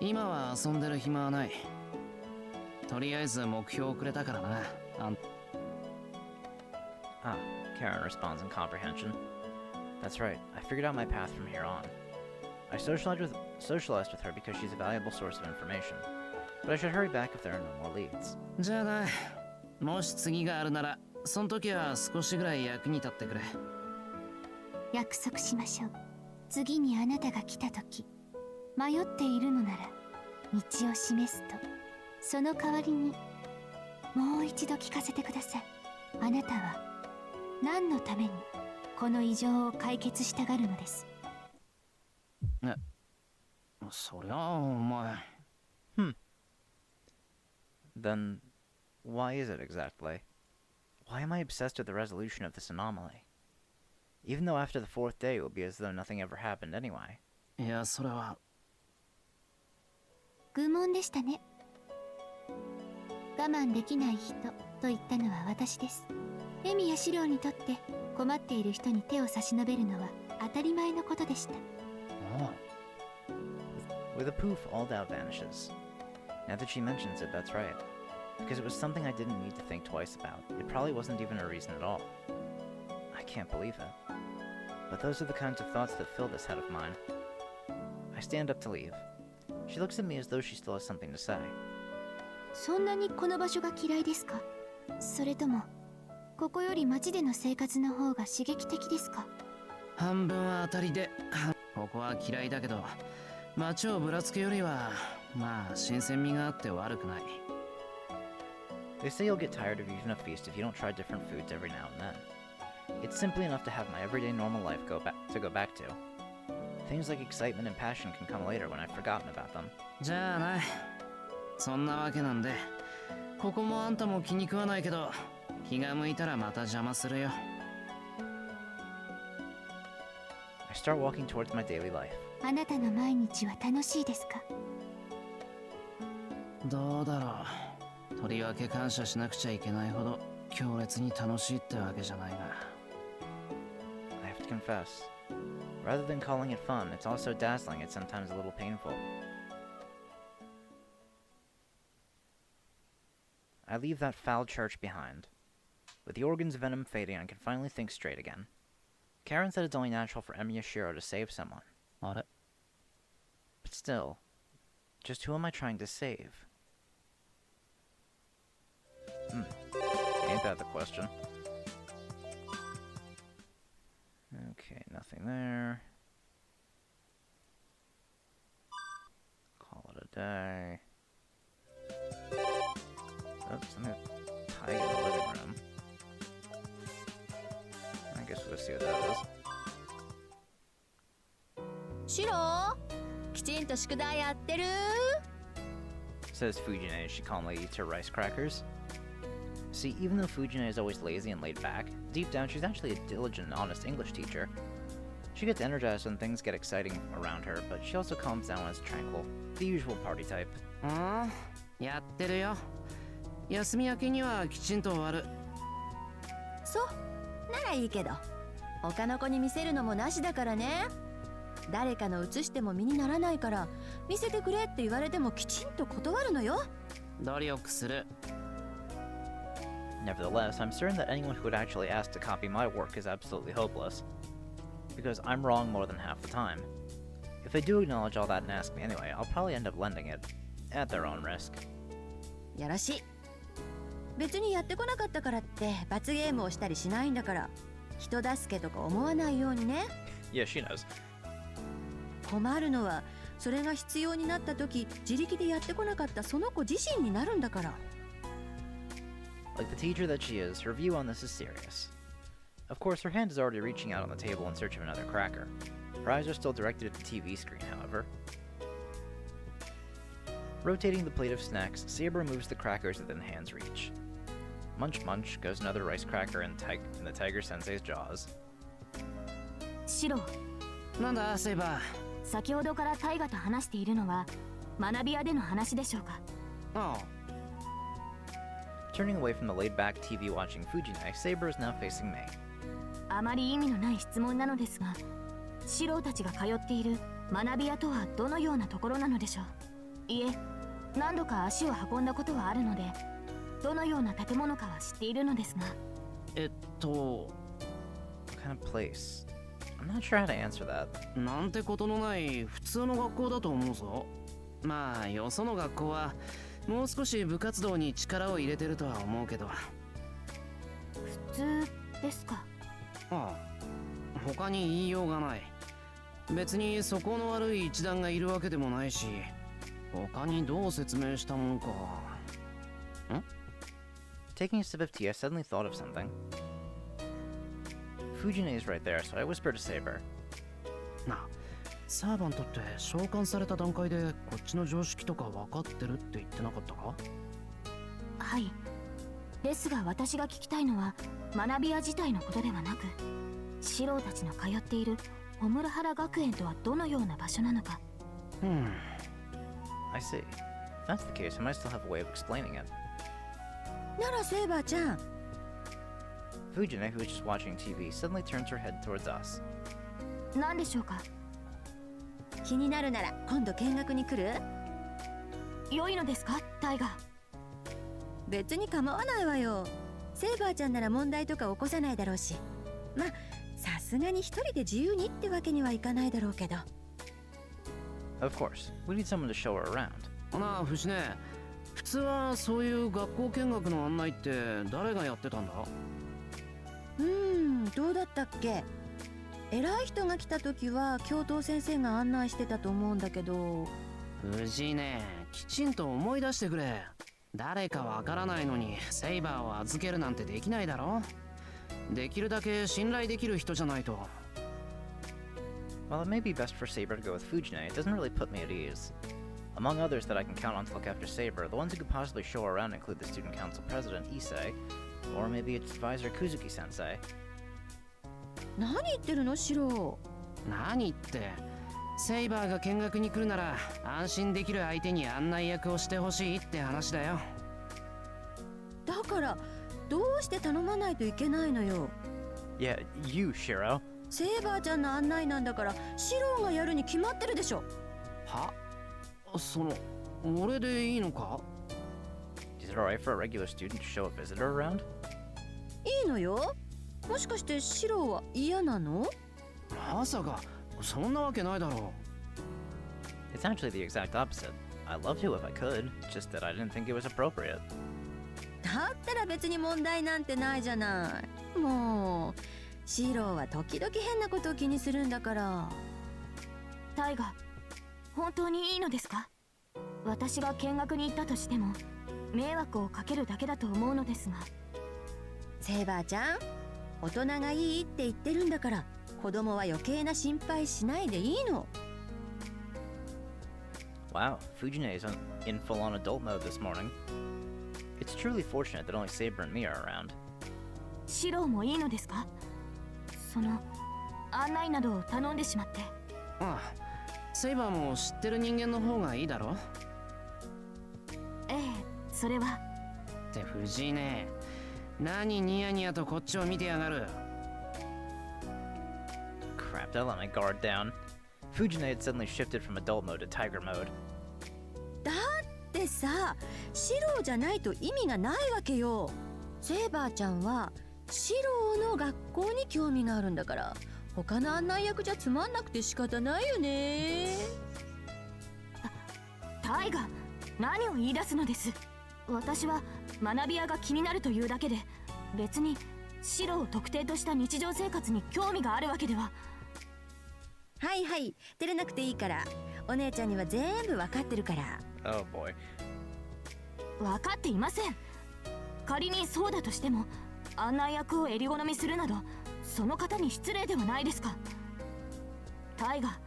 今は遊んでる暇はない。とりあえず目標をくれたからな。Ah, Karen responds in comprehension. That's right, I figured out my path from here on. I socialized with her because she's a valuable source of information, but I should hurry back if there are no more leads. じゃあな、もし次があるなら、その時は少しぐらい役に立ってくれ。約束しましょう。次にあなたが来た時、迷っているのなら道を示すと、その代わりにもう一度聞かせてください。あなたは何のためにこの異常を解決したがるのです。そりゃあお前。Then, why is it exactly? Why am I obsessed with the resolution of this anomaly? Even though after the fourth day it will be as though nothing ever happened anyway. いや、それは。愚問でしたね。我慢できない人と言ったのは私です。エミやシローにとって困っている人に手を差し伸べるのは当たり前のことでした。With a poof, all doubt vanishes. Now that she mentions it, that's right. Because it was something I didn't need to think twice about. It probably wasn't even a reason at all. I can't believe it. But those are the kinds of thoughts that fill this head of mine. I stand up to leave. She looks at me as though she still has something to say. そんなにこの場所が嫌いですか？それともここより町での生活の方が刺激的ですか？半分は当たりで、ここは嫌いだけど、街をぶらつくよりはまあ新鮮味があって悪くない。 They say you'll get tired of even a feast if you don't try different foods every now and then. It's simply enough to have my everyday normal life go back to. Things like excitement and passion can come later when I've forgotten about them. じゃあな、そんなわけなんで、ここもあんたも気に食わないけど、気が向いたらまた邪魔するよ。 I start walking towards my daily life. あなたの毎日は楽しいですか？どうだろう。とりわけ感謝しなくちゃいけないほど強烈に楽しいってわけじゃないが。 I have to confess. Rather than calling it fun, it's also dazzling and sometimes a little painful. I leave that foul church behind. With the organ's venom fading, I can finally think straight again. Karen said it's only natural for Emi Yashiro to save someone. あれ？ But still, just who am I trying to save? Ain't that the question? Okay, nothing there. Call it a day. Oops, I'm gonna tie in the living room. I guess we'll see what that is. シロきちんと宿題やってる？ Says Fujine as she calmly eats her rice crackers. See, even though Fujine is always lazy and laid back, deep down she's actually a diligent and honest English teacher. She gets energized when things get exciting around her, but she also calms down when it's tranquil. The usual party type. やってるよ。休み明けにはきちんと終わる。そうならいいけど、他の子に見せるのもなしだからね。誰かの写しても身にならないから見せてくれって言われてもきちんと断るのよ。努力する。 Nevertheless, I'm certain that anyone who would actually ask to copy my work is absolutely hopeless. Because I'm wrong more than half the time. If they do acknowledge all that and ask me anyway, I'll probably end up lending it, at their own risk. よろしい。別にやってこなかったからって罰ゲームをしたりしないんだから、人助けとか思わないようにね。Yeah, she knows. 困るのはそれが必要になった時自力でやってこなかったその子自身になるんだから。 Like the teacher that she is, her view on this is serious. Of course, her hand is already reaching out on the table in search of another cracker. Her eyes are still directed at the TV screen, however. Rotating the plate of snacks, Saber moves the crackers within hand's reach. Munch munch goes another rice cracker in the Tiger Sensei's jaws. シロ、なんだセイバー。先ほどからタイガと話しているのは学び屋での話でしょうか？ああ。 Turning away from the laid-back TV-watching Fujine, Saber is now facing me. あまり意味のない質問なのですが、シロたちが通っている学び屋とはどのようなところなのでしょう？いえ、何度か足を運んだことはあるので、どのような建物かは知っているのですが。What kind of place? I'm not sure how to answer that. なんてことのない普通の学校だと思うぞ。まあよその学校はもう少し部活動に力を入れてるとは思うけど。普通ですか？ああ、他に言いようがない。別に素行の悪い一団がいるわけでもないし、他にどう説明したもんか。ん？ Taking a sip of tea, I suddenly thought of something. Fujine is right there, so I whispered to Saber. なあ、サーバントって召喚された段階でこっちの常識とか分かってるって言ってなかったか？はい。ですが私が聞きたいのは学び屋自体のことではなく、シロたちの通っているオムラハラ学園とはどのような場所なのか。I see. If that's the case, I might still have a way of explaining it. ならセイバーちゃん。 Fujine, who was just watching TV, suddenly turns her head towards us. 何でしょうか？気になるなら今度見学に来る？良いのですか、タイガー？別に構わないわよ。セイバーちゃんなら問題とか起こさないだろうし、まあさすがに一人で自由にってわけにはいかないだろうけど。 Of course, we need someone to show her around. なあ、節ね。普通はそういう学校見学の案内って誰がやってたんだ？どうだったっけ。偉い人が来た時は教頭先生が案内してたと思うんだけど。藤ね、きちんと思い出してくれ。誰かわからないのにセイバーを預けるなんてできないだろ。できるだけ信頼できる人じゃないと。While it may be best for Saber to go with Fujine, it doesn't really put me at ease. Among others that I can count on to look after Saber, the ones who could possibly show her around include the student council president, Issei, or maybe its advisor, Kuzuki-sensei. 何言ってるのシロ。何って、セイバーが見学に来るなら安心できる相手に案内役をしてほしいって話だよ。だからどうして頼まないといけないのよ。 Yeah, you, Shiro. セイバーちゃんの案内なんだからシロがやるに決まってるでしょ。は？その、俺でいいのか？ Is it alright for a regular student to show a visitor around? いいのよ。もしかしてシロは嫌なの？まさか、そんなわけないだろう。It's actually the exact opposite. I'd love to if I could, just that I didn't think it was appropriate. だったら別に問題なんてないじゃない。もうシロは時々変なことを気にするんだから。タイガ、本当にいいのですか？私が見学に行ったとしても迷惑をかけるだけだと思うのですが。セイバーちゃん、大人がいいって言ってるんだから子供は余計な心配しないでいいの。 Wow, Fujine is in full-on adult mode this morning. It's truly fortunate that only Saber and me are around. シロもいいのですか？その案内などを頼んでしまって。ああ、セイバーも知ってる人間の方がいいだろ。ええ、それは。って藤井ね、何ニヤニヤとこっちを見てやがる。Crap, I let my guard down. Fujine had suddenly shifted from adult mode to tiger mode. だってさ、シロじゃないと意味がないわけよ。セイバーちゃんはシロの学校に興味があるんだから他の案内役じゃつまんなくて仕方ないよね。タイガ、何を言い出すのです。私は学び屋が気になるというだけで別にシロを特定とした日常生活に興味があるわけでは。はいはい、照れなくていいから。お姉ちゃんには全部わかってるから。 Oh boy. 分かっていません。仮にそうだとしても案内役を襟好みするなどその方に失礼ではないですか。タイガ、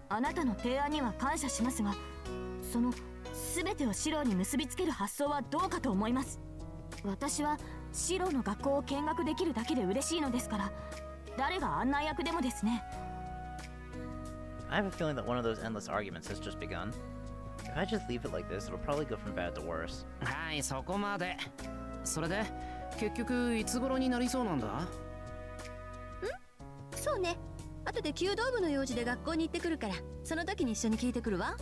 あなたの提案には感謝しますがその全てをシロに結びつける発想はどうかと思います。私はシロの学校を見学できるだけで嬉しいのですから誰が案内役でもですね。 I have a feeling that one of those endless arguments has just begun. If I just leave it like this, it'll probably go from bad to worse. はい、そこまで。それで結局いつ頃になりそうなんだ？そうね、後で弓道部の用事で学校に行ってくるからその時に一緒に聞いてくるわ。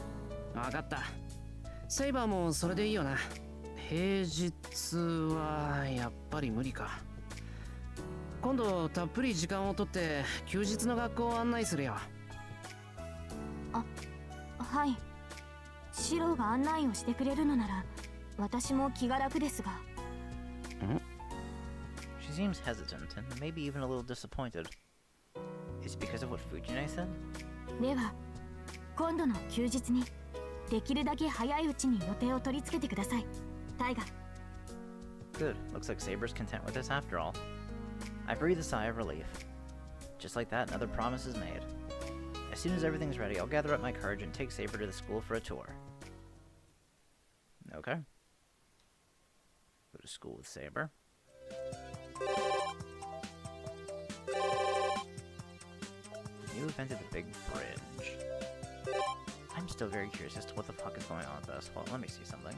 わかった。セイバーもそれでいいよな。平日はやっぱり無理か。今度たっぷり時間をとって休日の学校を案内するよ。はい、シロが案内をしてくれるのなら私も気が楽ですが。She seems hesitant and maybe even a little disappointed. Is it because of what Fujine said? では今度の休日にできるだけ早いうちに予定を取り付けてください、タイガ。 Good. Looks like Saber's content with this after all. I breathe a sigh of relief. Just like that, another promise is made. As soon as everything's ready, I'll gather up my courage and take Saber to the school for a tour. Okay. Go to school with Saber. New event at the big bridge. I'm still very curious as to what the fuck is going on with this. Well, let me see something.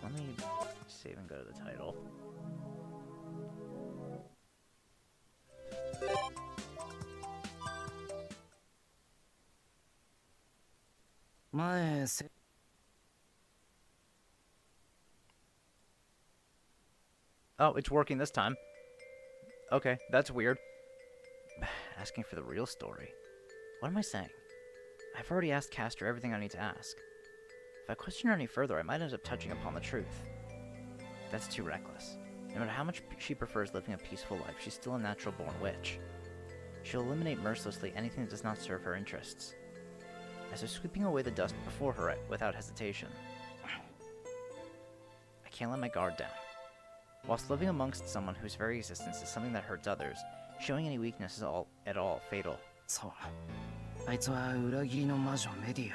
Let me save and go to the title. Oh, it's working this time. Okay, that's weird. Asking for the real story. What am I saying? I've already asked Castor everything I need to ask. If I question her any further, I might end up touching upon the truth. That's too reckless. No matter how much she prefers living a peaceful life, she's still a natural-born witch. She'll eliminate mercilessly anything that does not serve her interests. As if sweeping away the dust before her without hesitation. I can't let my guard down. Whilst living amongst someone whose very existence is something that hurts others, showing any weakness is at all fatal. そう。あいつは裏切りの魔女メディア。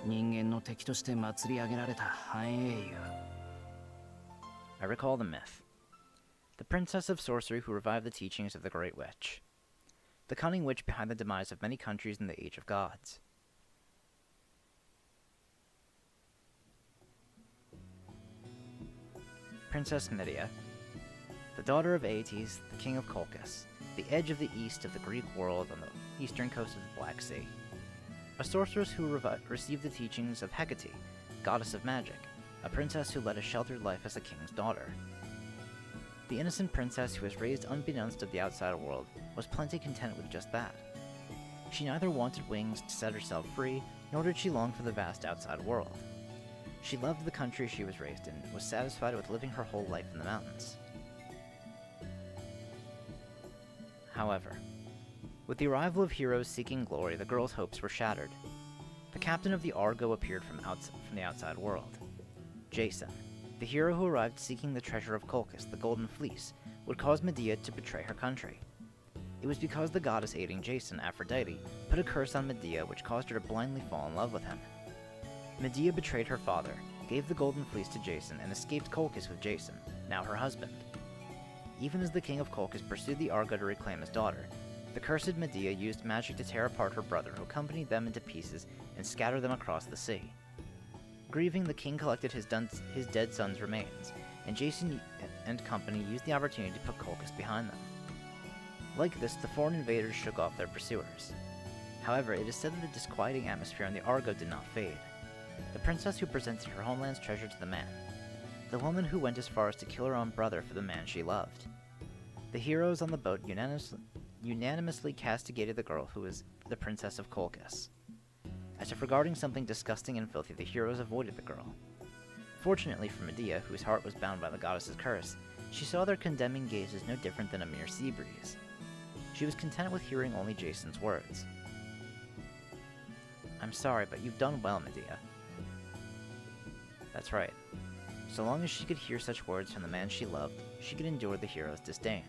人間の敵として祭り上げられた繁栄優。I recall the myth. The princess of sorcery who revived the teachings of the Great Witch. The cunning witch behind the demise of many countries in the Age of Gods. Princess Medea, the daughter of Aeetes, the king of Colchis, the edge of the east of the Greek world on the eastern coast of the Black Sea. A sorceress who received the teachings of Hecate, goddess of magic, a princess who led a sheltered life as a king's daughter. The innocent princess who was raised unbeknownst to the outside world was plenty content with just that. She neither wanted wings to set herself free, nor did she long for the vast outside world. She loved the country she was raised in, and was satisfied with living her whole life in the mountains. However, with the arrival of heroes seeking glory, the girl's hopes were shattered. The captain of the Argo appeared from the outside world. Jason, the hero who arrived seeking the treasure of Colchis, the Golden Fleece, would cause Medea to betray her country. It was because the goddess aiding Jason, Aphrodite, put a curse on Medea which caused her to blindly fall in love with him. Medea betrayed her father, gave the Golden Fleece to Jason, and escaped Colchis with Jason, now her husband. Even as the king of Colchis pursued the Argo to reclaim his daughter, the cursed Medea used magic to tear apart her brother, who accompanied them into pieces and scattered them across the sea. Grieving, the king collected his dead son's remains, and Jason and company used the opportunity to put Colchis behind them. Like this, the foreign invaders shook off their pursuers. However, it is said that the disquieting atmosphere in the Argo did not fade. The princess who presented her homeland's treasure to the man. The woman who went as far as to kill her own brother for the man she loved. The heroes on the boat unanimously castigated the girl who was the princess of Colchis. As if regarding something disgusting and filthy, the heroes avoided the girl. Fortunately for Medea, whose heart was bound by the goddess's curse, she saw their condemning gaze as no different than a mere sea breeze. She was content with hearing only Jason's words. "I'm sorry, but you've done well, Medea." That's right. So long as she could hear such words from the man she loved, she could endure the hero's disdain.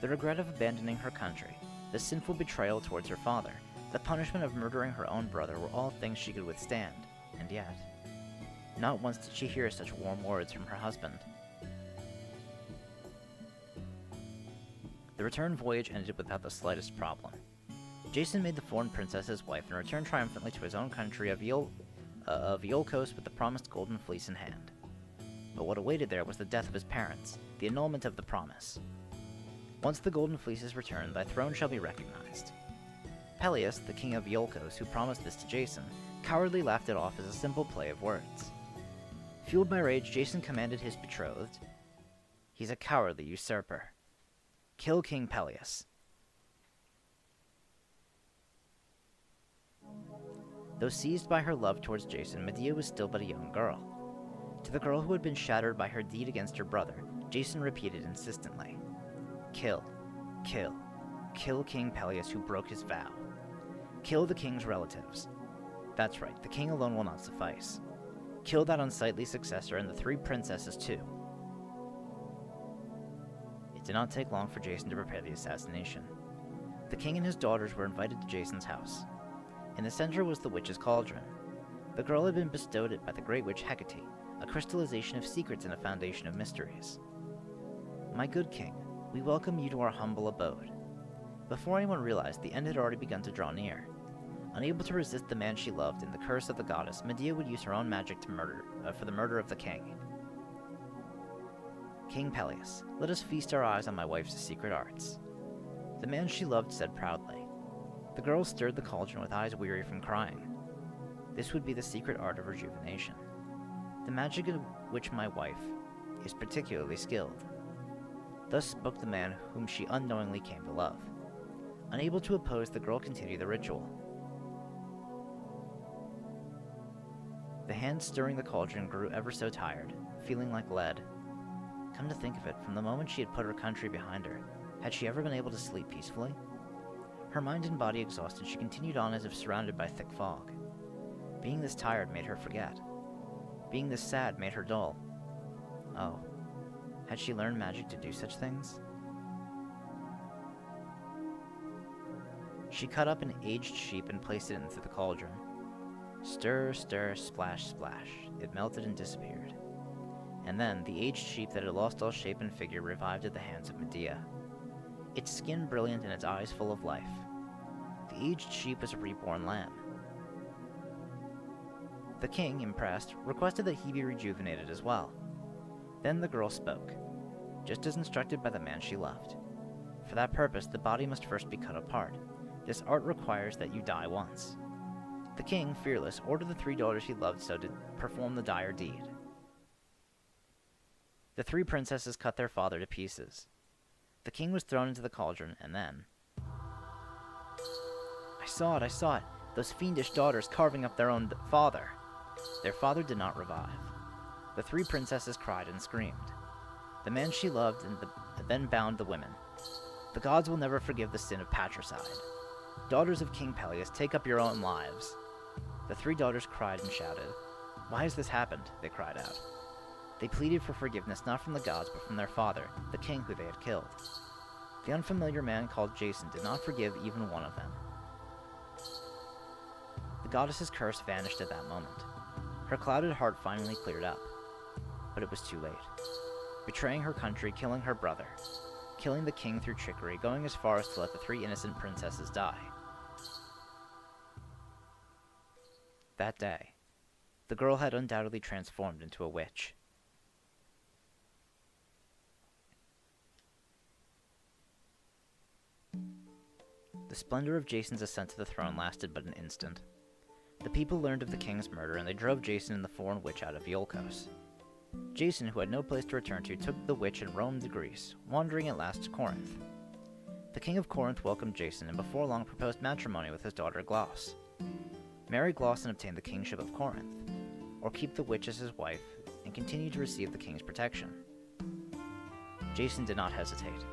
The regret of abandoning her country, the sinful betrayal towards her father, the punishment of murdering her own brother were all things she could withstand, and yet, not once did she hear such warm words from her husband. The return voyage ended without the slightest problem. Jason made the foreign princess his wife and returned triumphantly to his own country of Iolcos with the promised Golden Fleece in hand. But what awaited there was the death of his parents, the annulment of the promise. Once the Golden Fleece is returned, thy throne shall be recognized. Peleus, the king of Iolcos, who promised this to Jason, cowardly laughed it off as a simple play of words. Fueled by rage, Jason commanded his betrothed, "He's a cowardly usurper. Kill King Peleus." Though seized by her love towards Jason, Medea was still but a young girl. To the girl who had been shattered by her deed against her brother, Jason repeated insistently, "Kill, kill, kill King Peleus who broke his vow. Kill the king's relatives. That's right, the king alone will not suffice. Kill that unsightly successor and the 3 princesses too." It did not take long for Jason to prepare the assassination. The king and his daughters were invited to Jason's house. In the center was the witch's cauldron. The girl had been bestowed it by the great witch Hecate, a crystallization of secrets and a foundation of mysteries. "My good king, we welcome you to our humble abode." Before anyone realized, the end had already begun to draw near. Unable to resist the man she loved and the curse of the goddess, Medea would use her own magic for the murder of the king. "King Peleus, let us feast our eyes on my wife's secret arts," the man she loved said proudly. The girl stirred the cauldron with eyes weary from crying. This would be the secret art of rejuvenation, the magic in which my wife is particularly skilled. Thus spoke the man whom she unknowingly came to love. Unable to oppose, the girl continued the ritual. The hand stirring the cauldron grew ever so tired, feeling like lead. Come to think of it, from the moment she had put her country behind her, had she ever been able to sleep peacefully? Her mind and body exhausted, she continued on as if surrounded by thick fog. Being this tired made her forget. Being this sad made her dull. Oh, had she learned magic to do such things? She cut up an aged sheep and placed it into the cauldron. Stir, stir, splash, splash. It melted and disappeared. And then, the aged sheep that had lost all shape and figure revived at the hands of Medea. Its skin brilliant and its eyes full of life. The aged sheep was a reborn lamb. The king, impressed, requested that he be rejuvenated as well. Then the girl spoke, just as instructed by the man she loved. For that purpose, the body must first be cut apart. This art requires that you die once. The king, fearless, ordered the 3 daughters he loved so to perform the dire deed. The 3 princesses cut their father to pieces. The king was thrown into the cauldron, and then... I saw it, those fiendish daughters carving up their own father. Their father did not revive. The 3 princesses cried and screamed. The man she loved then bound the women. The gods will never forgive the sin of patricide. Daughters of King Peleus, take up your own lives. The 3 daughters cried and shouted. Why has this happened? They cried out. They pleaded for forgiveness not from the gods but from their father, the king who they had killed. The unfamiliar man called Jason did not forgive even one of them. The goddess's curse vanished at that moment. Her clouded heart finally cleared up. But it was too late. Betraying her country, killing her brother, killing the king through trickery, going as far as to let the 3 innocent princesses die. That day, the girl had undoubtedly transformed into a witch. The splendor of Jason's ascent to the throne lasted but an instant. The people learned of the king's murder, and they drove Jason and the foreign witch out of Iolcos. Jason, who had no place to return to, took the witch and roamed to Greece, wandering at last to Corinth. The king of Corinth welcomed Jason, and before long proposed matrimony with his daughter Glauce. Marry Glauce and obtain the kingship of Corinth, or keep the witch as his wife, and continue to receive the king's protection. Jason did not hesitate.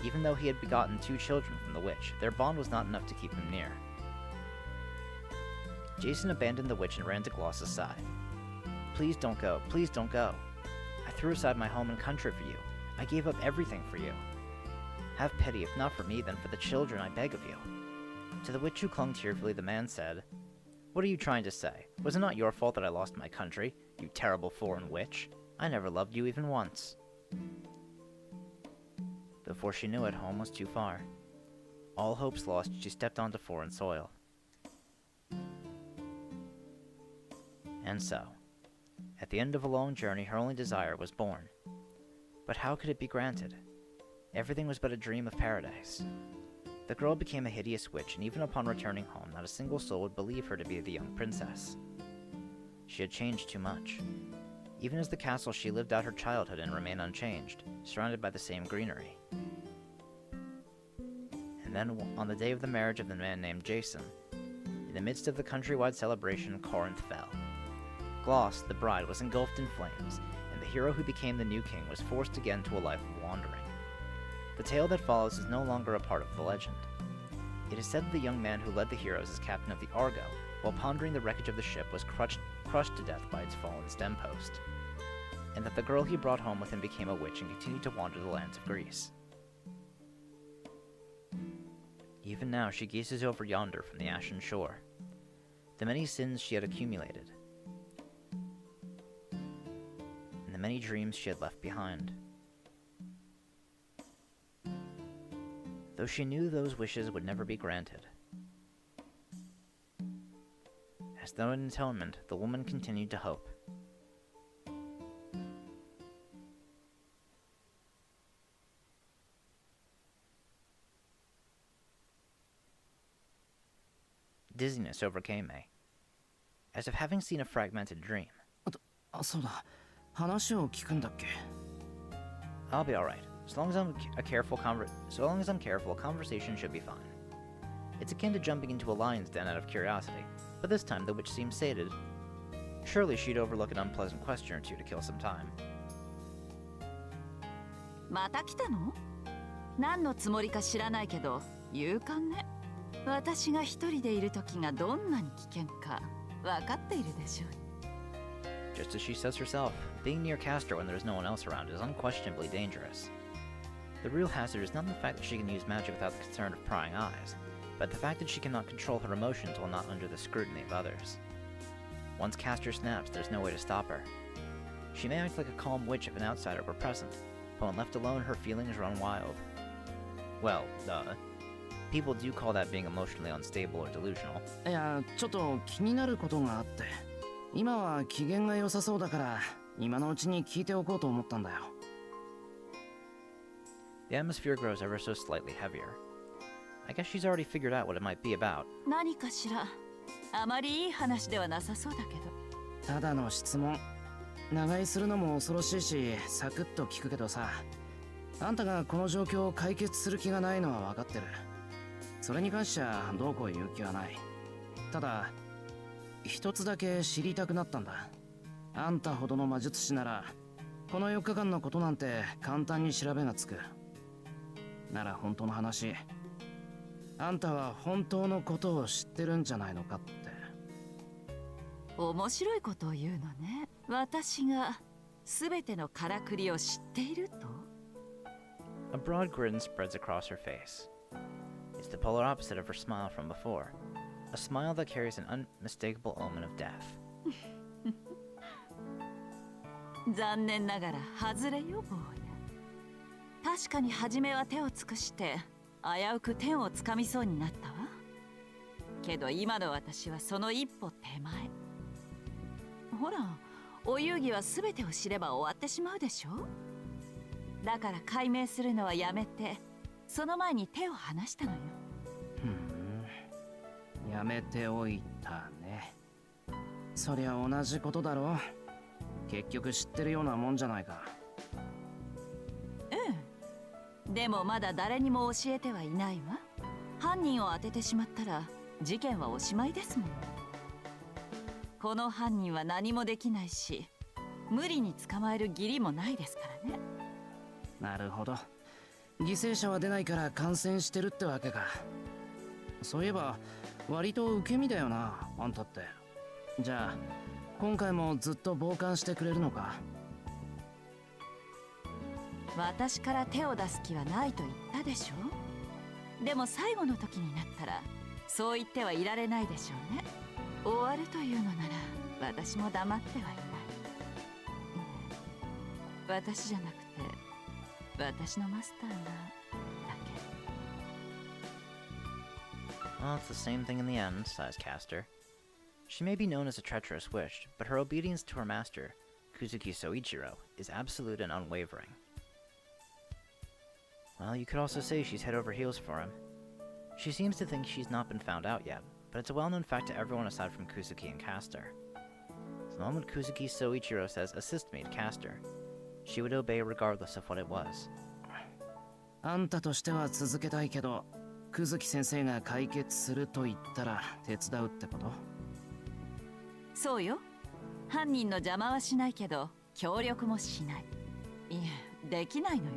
Even though he had begotten 2 children from the witch, their bond was not enough to keep him near. Jason abandoned the witch and ran to Glauce's side. Please don't go, please don't go. I threw aside my home and country for you. I gave up everything for you. Have pity, if not for me, then for the children, I beg of you. To the witch who clung tearfully, the man said, What are you trying to say? Was it not your fault that I lost my country, you terrible foreign witch? I never loved you even once. Before she knew it, home was too far. All hopes lost, she stepped onto foreign soil. And so, at the end of a long journey, her only desire was born. But how could it be granted? Everything was but a dream of paradise. The girl became a hideous witch, and even upon returning home, not a single soul would believe her to be the young princess. She had changed too much. Even as the castle she lived out her childhood in remained unchanged, surrounded by the same greenery. And then, on the day of the marriage of the man named Jason, in the midst of the countrywide celebration, Corinth fell. Glauce, the bride, was engulfed in flames, and the hero who became the new king was forced again to a life of wandering. The tale that follows is no longer a part of the legend. It is said that the young man who led the heroes as captain of the Argo, while pondering the wreckage of the ship, was crushed to death by its fallen stem post, and that the girl he brought home with him became a witch and continued to wander the lands of Greece. Even now she gazes over yonder from the ashen shore, the many sins she had accumulated, and the many dreams she had left behind. Though she knew those wishes would never be granted. As though in atonement, the woman continued to hope. Dizziness overcame me, as if having seen a fragmented dream. そうだ。話を聞くんだっけ? I'll be alright. As long as I'm careful, a conversation should be fine. It's akin to jumping into a lion's den out of curiosity, but this time the witch seemed sated. Surely she'd overlook an unpleasant question or two to kill some time. また来たの？何のつもりか知らないけど勇敢ね。私が一人でいる時がどんなに危険か分かっているでしょう。 Just as she says herself, being near Castor when there's no one else around is unquestionably dangerous. The real hazard is not the fact that she can use magic without the concern of prying eyes, but the fact that she cannot control her emotions while not under the scrutiny of others. Once Castor snaps, there's no way to stop her. She may act like a calm witch if an outsider were present, but when left alone, her feelings run wild. Well, people do call that being emotionally unstable or delusional. いや、ちょっと気になることがあって。今は機嫌が良さそうだから、今のうちに聞いておこうと思ったんだよ。The atmosphere grows ever so slightly heavier. I guess she's already figured out what it might be about. 何かしら。あまりいい話ではなさそうだけど。ただの質問。長居するのも恐ろしいし、サクッと聞くけどさ。あんたがこの状況を解決する気がないのは分かってる。それに関してはどうこう言う気はない。ただ、一つだけ知りたくなったんだ。あんたほどの魔術師なら、この4日間のことなんて簡単に調べがつく。なら本当の話、あんたは本当のことを知ってるんじゃないのかって。面白いことを言うのね。私が全てのからくりを知っていると？ A broad grin spreads across her face. It's the polar opposite of her smile from before. A smile that carries an unmistakable omen of death. 残念ながら外れよ坊や。確かに初めは手を尽くして危うく天をつかみそうになったわ。けど今の私はその一歩手前。ほら、お遊戯は全てを知れば終わってしまうでしょ。だから解明するのはやめて、その前に手を離したのよ。やめておいたね。そりゃ同じことだろ。結局知ってるようなもんじゃないか。でもまだ誰にも教えてはいないわ。犯人を当ててしまったら事件はおしまいですもん。この犯人は何もできないし、無理に捕まえる義理もないですからね。なるほど。犠牲者は出ないから感染してるってわけか。そういえば割と受け身だよな、あんたって。じゃあ今回もずっと傍観してくれるのか？私から手を出す気はないと言ったでしょ。でも最後の時になったらそう言ってはいられないでしょうね。終わるというのなら私も黙ってはいない。私じゃなくて私のマスターがだけ。 Well, it's the same thing in the end, sighs Castor. She may be known as a treacherous witch, but her obedience to her master, Kuzuki Soichiro, is absolute and unwavering. Well, you could also say she's head over heels for him. She seems to think she's not been found out yet, but it's a well-known fact to everyone aside from Kuzuki and Castor. So the moment Kuzuki Soichiro says, "Assist me," to Castor, she would obey regardless of what it was. あんたとしては続けたいけど、久月先生が解決すると言ったら手伝うってこと？そうよ。犯人の邪魔はしないけど協力もしない。いえ、できないのよ。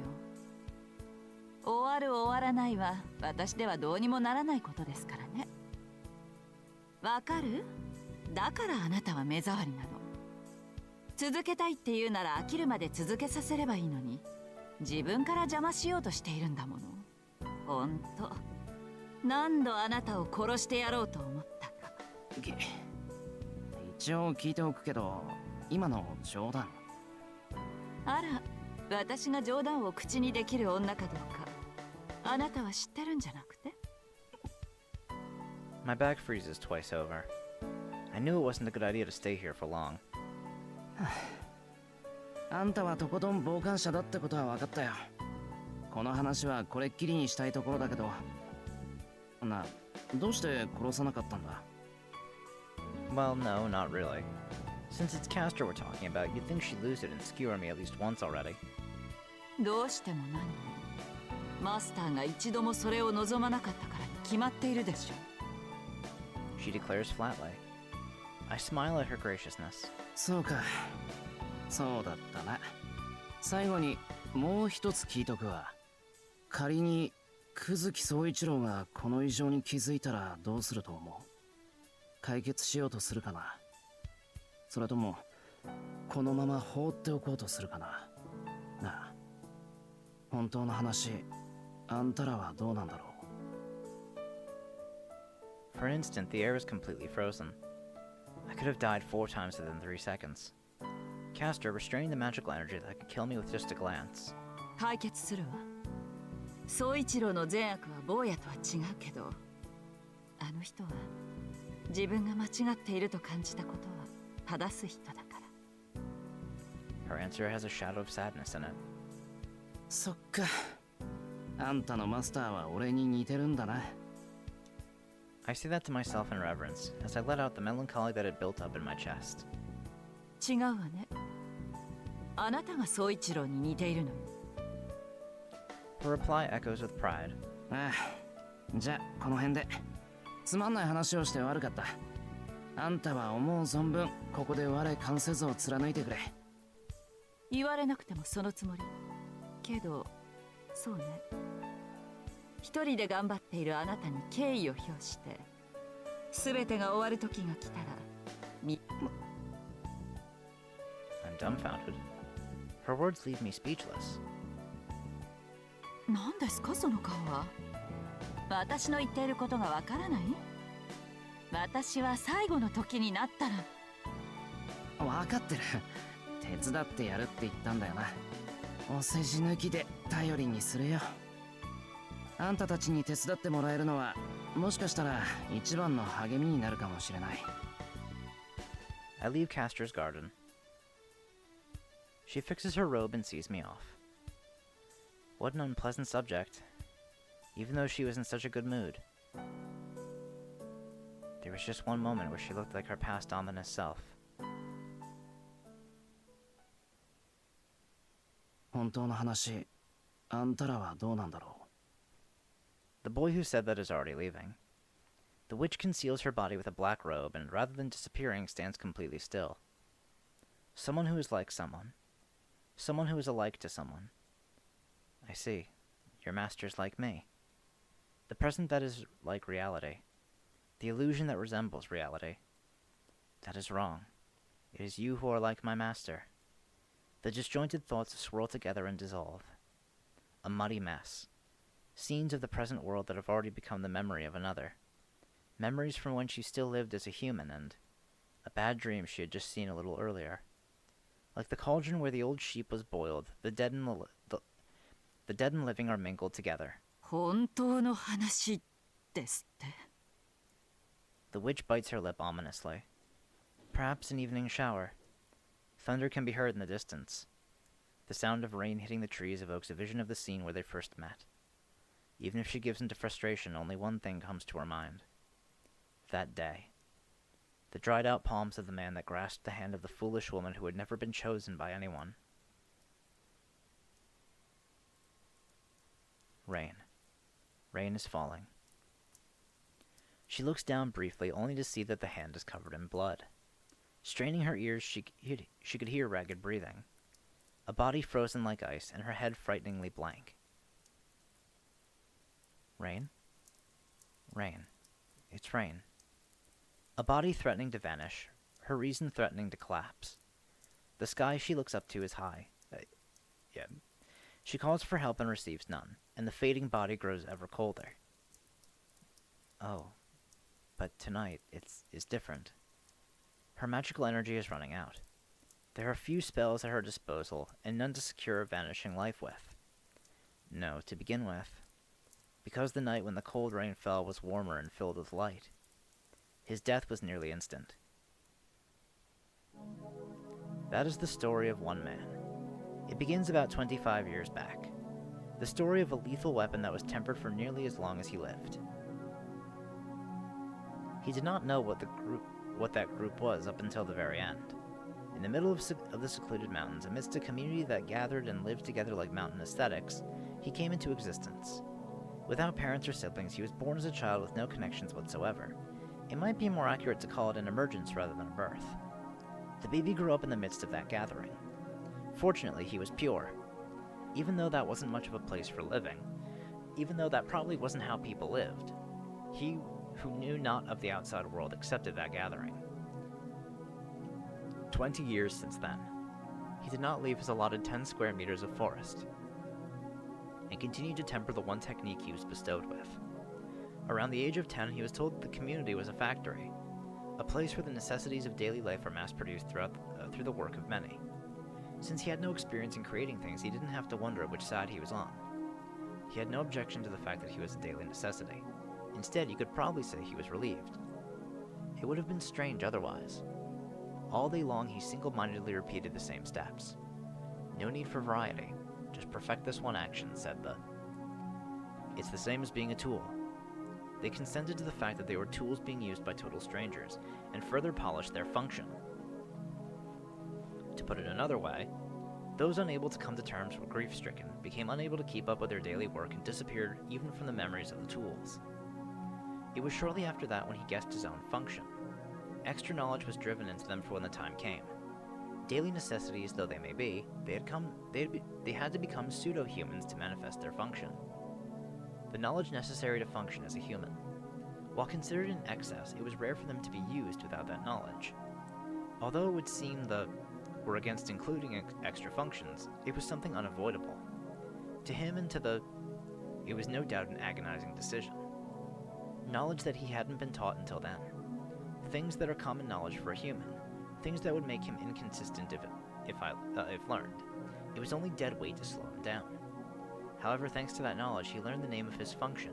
終わる終わらないは私ではどうにもならないことですからね。わかる？だからあなたは目障りなの。続けたいって言うなら飽きるまで続けさせればいいのに、自分から邪魔しようとしているんだもの。ほんと、何度あなたを殺してやろうと思ったか。一応聞いておくけど、今の冗談？あら、私が冗談を口にできる女かどうか、あなたは知ってるんじゃなくて？ My back freezes twice over. I knew it wasn't a good idea to stay here for long. あんたはとことん傍観者だってことは分かったよ。この話はこれっきりにしたいところだけど、どうして殺さなかったんだ？ Well, no, not really. Since it's Castor we're talking about, you'd think she'd lose it and skewer me at least once already. どうしても何も。マスターが一度もそれを望まなかったからに決まっているでしょ。 She declares flatly. I smile at her graciousness. そうか。そうだったな。最後にもう一つ聞いとくわ。仮に久月総一郎がこの異常に気づいたらどうすると思う？解決しようとするかな？それともこのまま放っておこうとするかな？なあ、本当の話、あんたらはどうなんだろう？ For an instant, the air was completely frozen. I could have died 4 times within 3 seconds. Castor restraining the magical energy that could kill me with just a glance. 解決するわ。宗一郎の善悪は坊やとは違うけど、あの人は自分が間違っていると感じたことは正す人だから。Her answer has a shadow of sadness in it. そっか。あんたのマスターは俺に似てるんだな。I say that to myself in reverence, as I let out the melancholy that had built up in my chest. 違うわね。あなたが宗一郎に似ているのよ。Her reply echoes with pride. ああ、じゃあこの辺で。つまんない話をして悪かった。あんたは思う存分ここで我関せずを貫いてくれ。言われなくてもそのつもり。けど、そうね。一人で頑張っているあなたに敬意を表して、すべてが終わる時が来たら、I'm dumbfounded. Her words leave me speechless. 何ですかその顔は。私の言っていることがわからない？私は最後の時になったら。分かってる。手伝ってやるって言ったんだよな。お世辞抜きで頼りにするよ。あんたたちに手伝ってもらえるのはもしかしたら一番の励みになるかもしれない。I leave Castor's garden. She fixes her robe and sees me off. What an unpleasant subject, even though she was in such a good mood. There was just one moment where she looked like her past ominous self. 本当の話、あんたらはどうなんだろう？ The boy who said that is already leaving. The witch conceals her body with a black robe and rather than disappearing stands completely still. Someone who is like someone. Someone who is alike to someone. I see. Your master's like me. The present that is like reality. The illusion that resembles reality. That is wrong. It is you who are like my master. The disjointed thoughts swirl together and dissolve. A muddy mess. Scenes of the present world that have already become the memory of another. Memories from when she still lived as a human and a bad dream she had just seen a little earlier. Like the cauldron where the old sheep was boiled, the dead and living are mingled together. 本当の話ですって。The witch bites her lip ominously. Perhaps an evening shower. Thunder can be heard in the distance. The sound of rain hitting the trees evokes a vision of the scene where they first met. Even if she gives into frustration, only one thing comes to her mind. That day. The dried-out palms of the man that grasped the hand of the foolish woman who had never been chosen by anyone. Rain. Rain is falling. She looks down briefly, only to see that the hand is covered in blood. Straining her ears, she could hear ragged breathing. A body frozen like ice, and her head frighteningly blank. Rain? Rain. It's rain. A body threatening to vanish, her reason threatening to collapse. The sky she looks up to is high. She calls for help and receives none, and the fading body grows ever colder. Oh, but tonight is different. Her magical energy is running out. There are few spells at her disposal, and none to secure a vanishing life with. No, to begin with, because the night when the cold rain fell was warmer and filled with light. His death was nearly instant. That is the story of one man. It begins about 25 years back. The story of a lethal weapon that was tempered for nearly as long as he lived. He did not know what that group was up until the very end. In the middle of the secluded mountains, amidst a community that gathered and lived together like mountain ascetics, he came into existence. Without parents or siblings, he was born as a child with no connections whatsoever. It might be more accurate to call it an emergence rather than a birth. The baby grew up in the midst of that gathering. Fortunately, he was pure. Even though that wasn't much of a place for living, even though that probably wasn't how people lived, he who knew not of the outside world accepted that gathering. 20 years since then, he did not leave his allotted 10 square meters of forest, and continued to temper the one technique he was bestowed with. Around the age of 10, he was told that the community was a factory, a place where the necessities of daily life are mass-produced through the work of many. Since he had no experience in creating things, he didn't have to wonder which side he was on. He had no objection to the fact that he was a daily necessity. Instead, you could probably say he was relieved. It would have been strange otherwise. All day long, he single-mindedly repeated the same steps. No need for variety. Just perfect this one action, said the... It's the same as being a tool. They consented to the fact that they were tools being used by total strangers, and further polished their function. To put it another way, those unable to come to terms with grief-stricken became unable to keep up with their daily work and disappeared even from the memories of the tools. It was shortly after that when he guessed his own function. Extra knowledge was driven into them for when the time came. Daily necessities though they may be, they had to become pseudo-humans to manifest their function. The knowledge necessary to function as a human. While considered in excess, it was rare for them to be used without that knowledge. Although it would seem were against including extra functions, it was something unavoidable. To him and it was no doubt an agonizing decision. Knowledge that he hadn't been taught until then. Things that are common knowledge for a human. Things that would make him inconsistent if learned. It was only dead weight to slow him down. However, thanks to that knowledge, he learned the name of his function.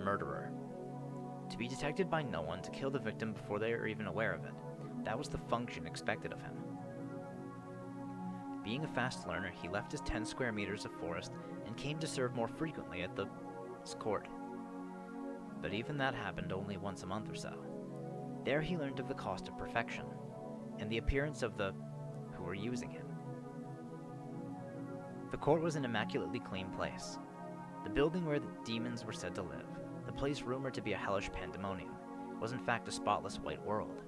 Murderer. To be detected by no one, to kill the victim before they are even aware of it. That was the function expected of him. Being a fast learner, he left his 10 square meters of forest and came to serve more frequently at the court. But even that happened only once a month or so. There he learned of the cost of perfection, and the appearance of the who were using him. The court was an immaculately clean place. The building where the demons were said to live, the place rumored to be a hellish pandemonium, was in fact a spotless white world.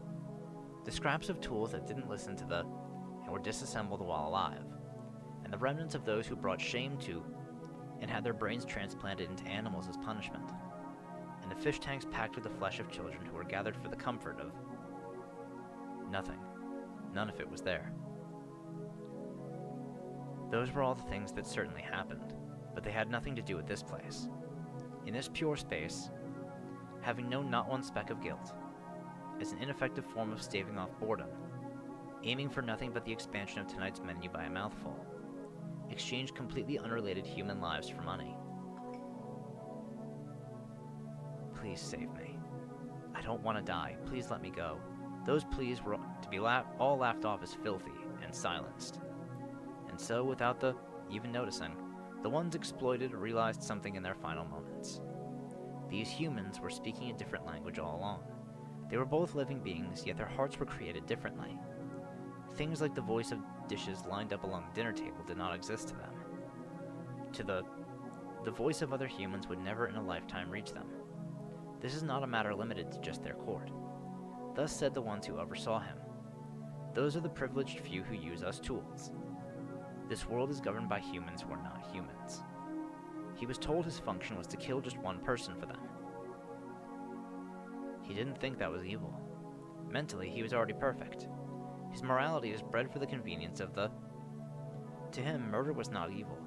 The scraps of tools that didn't listen to and were disassembled while alive, and the remnants of those who brought shame to and had their brains transplanted into animals as punishment, and the fish tanks packed with the flesh of children who were gathered for the comfort of nothing. None of it was there. Those were all the things that certainly happened, but they had nothing to do with this place. In this pure space, having known not one speck of guilt, as an ineffective form of staving off boredom, aiming for nothing but the expansion of tonight's menu by a mouthful, exchanged completely unrelated human lives for money. Please save me. I don't want to die. Please let me go. Those pleas were to be all laughed off as filthy and silenced. And so, without even noticing, the ones exploited realized something in their final moments. These humans were speaking a different language all along. They were both living beings, yet their hearts were created differently. Things like the voice of dishes lined up along the dinner table did not exist to them. The voice of other humans would never in a lifetime reach them. This is not a matter limited to just their court. Thus said the ones who oversaw him. Those are the privileged few who use us tools. This world is governed by humans who are not humans. He was told his function was to kill just one person for them. He didn't think that was evil. Mentally, he was already perfect. His morality is bred for the convenience of the... To him, murder was not evil.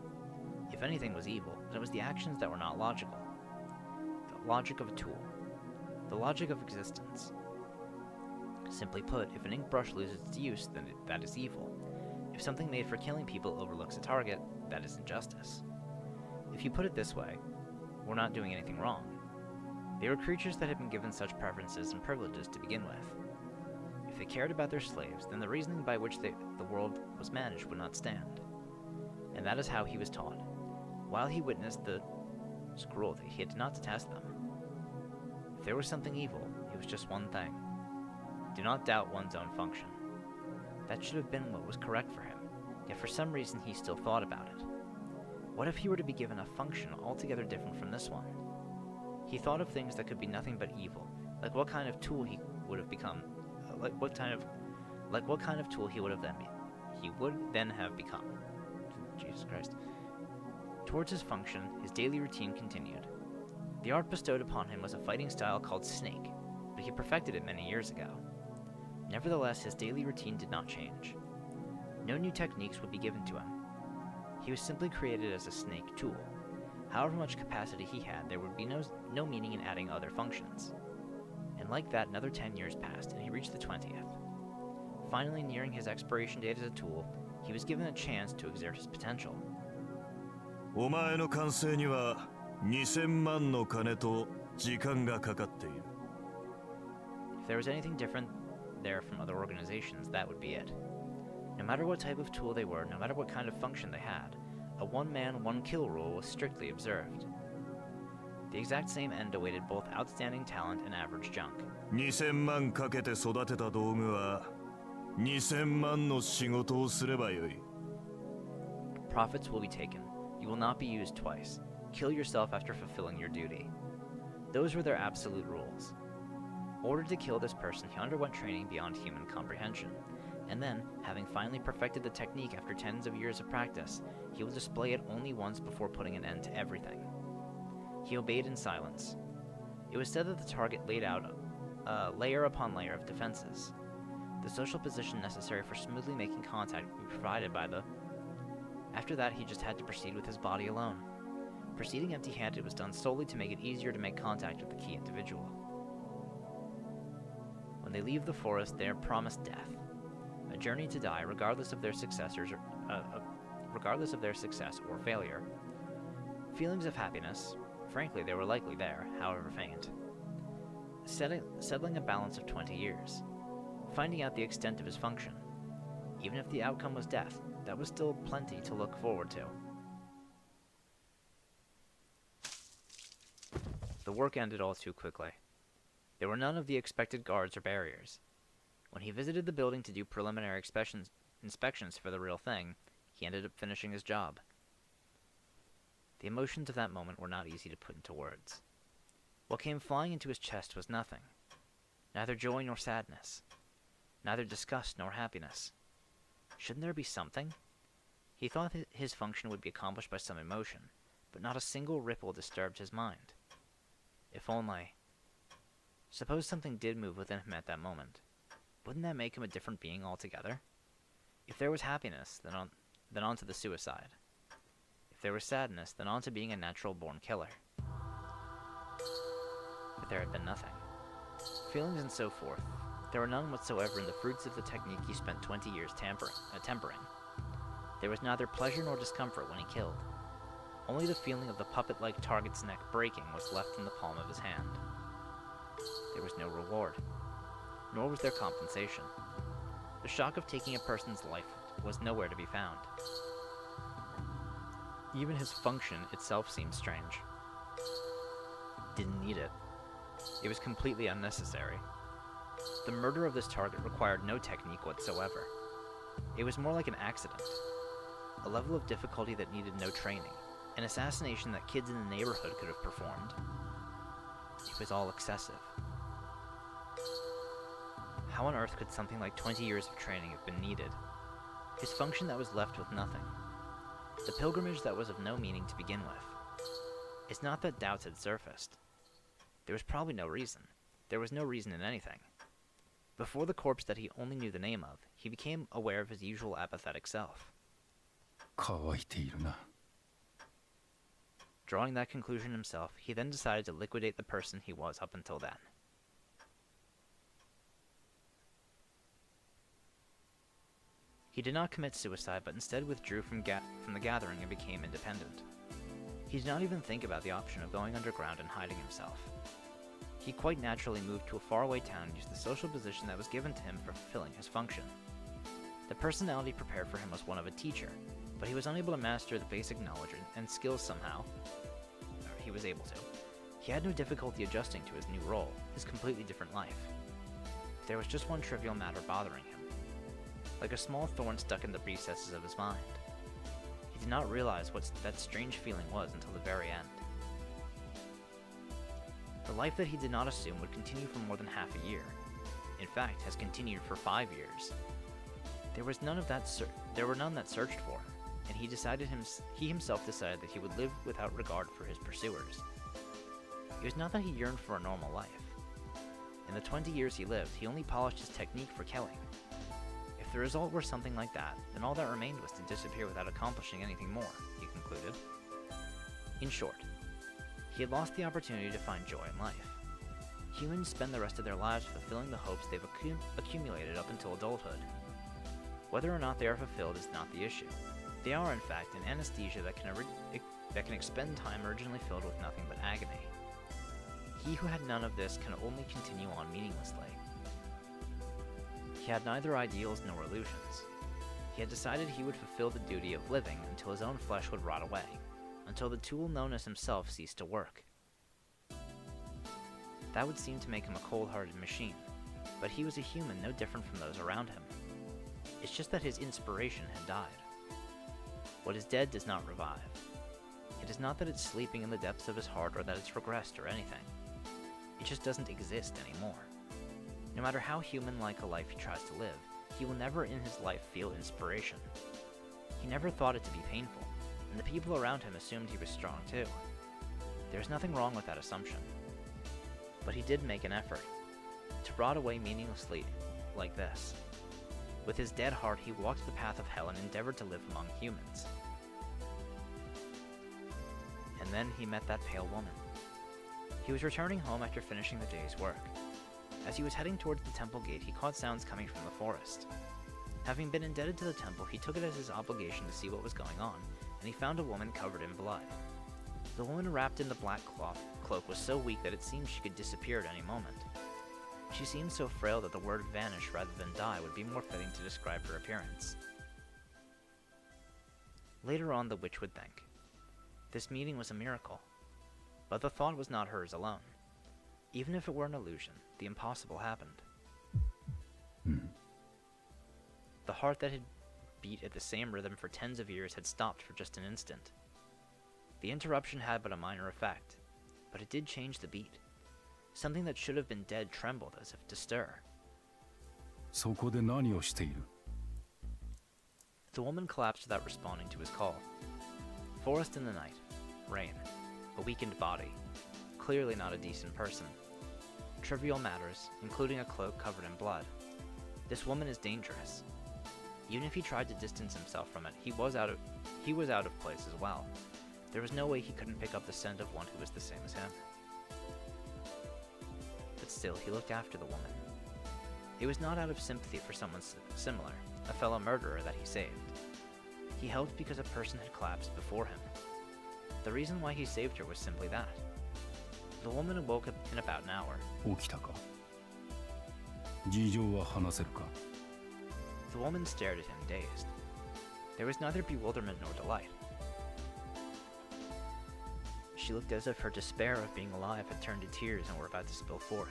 If anything was evil, then it was the actions that were not logical. The logic of a tool. The logic of existence. Simply put, if an ink brush loses its use, then that is evil. If something made for killing people overlooks a target, that is injustice. If you put it this way, we're not doing anything wrong. They were creatures that had been given such preferences and privileges to begin with. If they cared about their slaves, then the reasoning by which the world was managed would not stand. And that is how he was taught. While he witnessed the cruelty, he had not to test them. If there was something evil, it was just one thing. Do not doubt one's own function. That should have been what was correct for him, yet for some reason he still thought about it. What if he were to be given a function altogether different from this one? He thought of things that could be nothing but evil, Like what kind of tool he would have become. What kind of tool he would then have become. Jesus Christ. Towards his function, his daily routine continued. The art bestowed upon him was a fighting style called Snake, but he perfected it many years ago. Nevertheless, his daily routine did not change. No new techniques would be given to him. He was simply created as a snake tool. However much capacity he had, there would be no meaning in adding other functions. And like that, another 10 years passed, and he reached the 20th. Finally, nearing his expiration date as a tool, he was given a chance to exert his potential. お前の完成には2000万の金と時間がかかっている。 If there was anything different there from other organizations, that would be it. No matter what type of tool they were, no matter what kind of function they had, a one-man, one-kill rule was strictly observed. The exact same end awaited both outstanding talent and average junk. 2000万かけて育てた道具は2000万の仕事をすればよい。 Profits will be taken. You will not be used twice. Kill yourself after fulfilling your duty. Those were their absolute rules. Ordered to kill this person, he underwent training beyond human comprehension. And then, having finally perfected the technique after tens of years of practice, he will display it only once before putting an end to everything. He obeyed in silence. It was said that the target laid out layer upon layer of defenses. The social position necessary for smoothly making contact would be provided by the... After that, he just had to proceed with his body alone. Proceeding empty-handed was done solely to make it easier to make contact with the key individual. When they leave the forest, they are promised death. A journey to die, regardless of their success or failure. Feelings of happiness, frankly, they were likely there, however faint. Settling a balance of 20 years. Finding out the extent of his function. Even if the outcome was death, that was still plenty to look forward to. The work ended all too quickly. There were none of the expected guards or barriers. When he visited the building to do preliminary inspections for the real thing, he ended up finishing his job. The emotions of that moment were not easy to put into words. What came flying into his chest was nothing. Neither joy nor sadness. Neither disgust nor happiness. Shouldn't there be something? He thought that his function would be accomplished by some emotion, but not a single ripple disturbed his mind. If only... Suppose something did move within him at that moment. Wouldn't that make him a different being altogether? If there was happiness, then on to the suicide. If there was sadness, then on to being a natural-born killer. But there had been nothing. Feelings and so forth. There were none whatsoever in the fruits of the technique he spent 20 years tempering. There was neither pleasure nor discomfort when he killed. Only the feeling of the puppet-like target's neck breaking was left in the palm of his hand. There was no reward, nor was there compensation. The shock of taking a person's life was nowhere to be found. Even his function itself seemed strange. Didn't need it. It was completely unnecessary. The murder of this target required no technique whatsoever. It was more like an accident. A level of difficulty that needed no training. An assassination that kids in the neighborhood could have performed. It was all excessive. How on earth could something like 20 years of training have been needed? His function that was left with nothing. The pilgrimage that was of no meaning to begin with. It's not that doubts had surfaced. There was probably no reason. There was no reason in anything. Before the corpse that he only knew the name of, he became aware of his usual apathetic self. 乾いているな。 Drawing that conclusion himself, he then decided to liquidate the person he was up until then. He did not commit suicide, but instead withdrew from the gathering and became independent. He did not even think about the option of going underground and hiding himself. He quite naturally moved to a faraway town and used the social position that was given to him for fulfilling his function. The personality prepared for him was one of a teacher, but he was unable to master the basic knowledge and skills somehow. Or he was able to. He had no difficulty adjusting to his new role, his completely different life. There was just one trivial matter bothering him, like a small thorn stuck in the recesses of his mind. He did not realize what that strange feeling was until the very end. The life that he did not assume would continue for more than half a year. In fact, has continued for 5 years. There were none that searched for him, and he himself decided that he would live without regard for his pursuers. It was not that he yearned for a normal life. In the 20 years he lived, he only polished his technique for killing. If the result were something like that, then all that remained was to disappear without accomplishing anything more, he concluded. In short, he had lost the opportunity to find joy in life. Humans spend the rest of their lives fulfilling the hopes they've accumulated up until adulthood. Whether or not they are fulfilled is not the issue. They are, in fact, an anesthesia that can expend time originally filled with nothing but agony. He who had none of this can only continue on meaninglessly. He had neither ideals nor illusions. He had decided he would fulfill the duty of living until his own flesh would rot away, until the tool known as himself ceased to work. That would seem to make him a cold-hearted machine, but he was a human no different from those around him. It's just that his inspiration had died. What is dead does not revive. It is not that it's sleeping in the depths of his heart or that it's regressed or anything. It just doesn't exist anymore. No matter how human-like a life he tries to live, he will never in his life feel inspiration. He never thought it to be painful, and the people around him assumed he was strong too. There's nothing wrong with that assumption. But he did make an effort to rot away meaninglessly like this. With his dead heart, he walked the path of hell and endeavored to live among humans. And then he met that pale woman. He was returning home after finishing the day's work. As he was heading towards the temple gate, he caught sounds coming from the forest. Having been indebted to the temple, he took it as his obligation to see what was going on, and he found a woman covered in blood. The woman wrapped in the black cloak was so weak that it seemed she could disappear at any moment. She seemed so frail that the word vanish rather than die would be more fitting to describe her appearance. Later on, the witch would think, this meeting was a miracle. But the thought was not hers alone. Even if it were an illusion, the impossible happened. The heart that had beat at the same rhythm for tens of years had stopped for just an instant. The interruption had but a minor effect, but it did change the beat. Something that should have been dead trembled as if to stir. そこで何をしている? The woman collapsed without responding to his call. Forest in the night, rain, a weakened body, clearly not a decent person. Trivial matters, including a cloak covered in blood. This woman is dangerous. Even if he tried to distance himself from it, he was out of place as well. There was no way he couldn't pick up the scent of one who was the same as him. But still, he looked after the woman. It was not out of sympathy for someone similar, a fellow murderer that he saved. He helped because a person had collapsed before him. The reason why he saved her was simply that. The woman awoke in about an hour. 起きたか? 事情は話せるか? The woman stared at him, dazed. There was neither bewilderment nor delight. She looked as if her despair of being alive had turned to tears and were about to spill forth.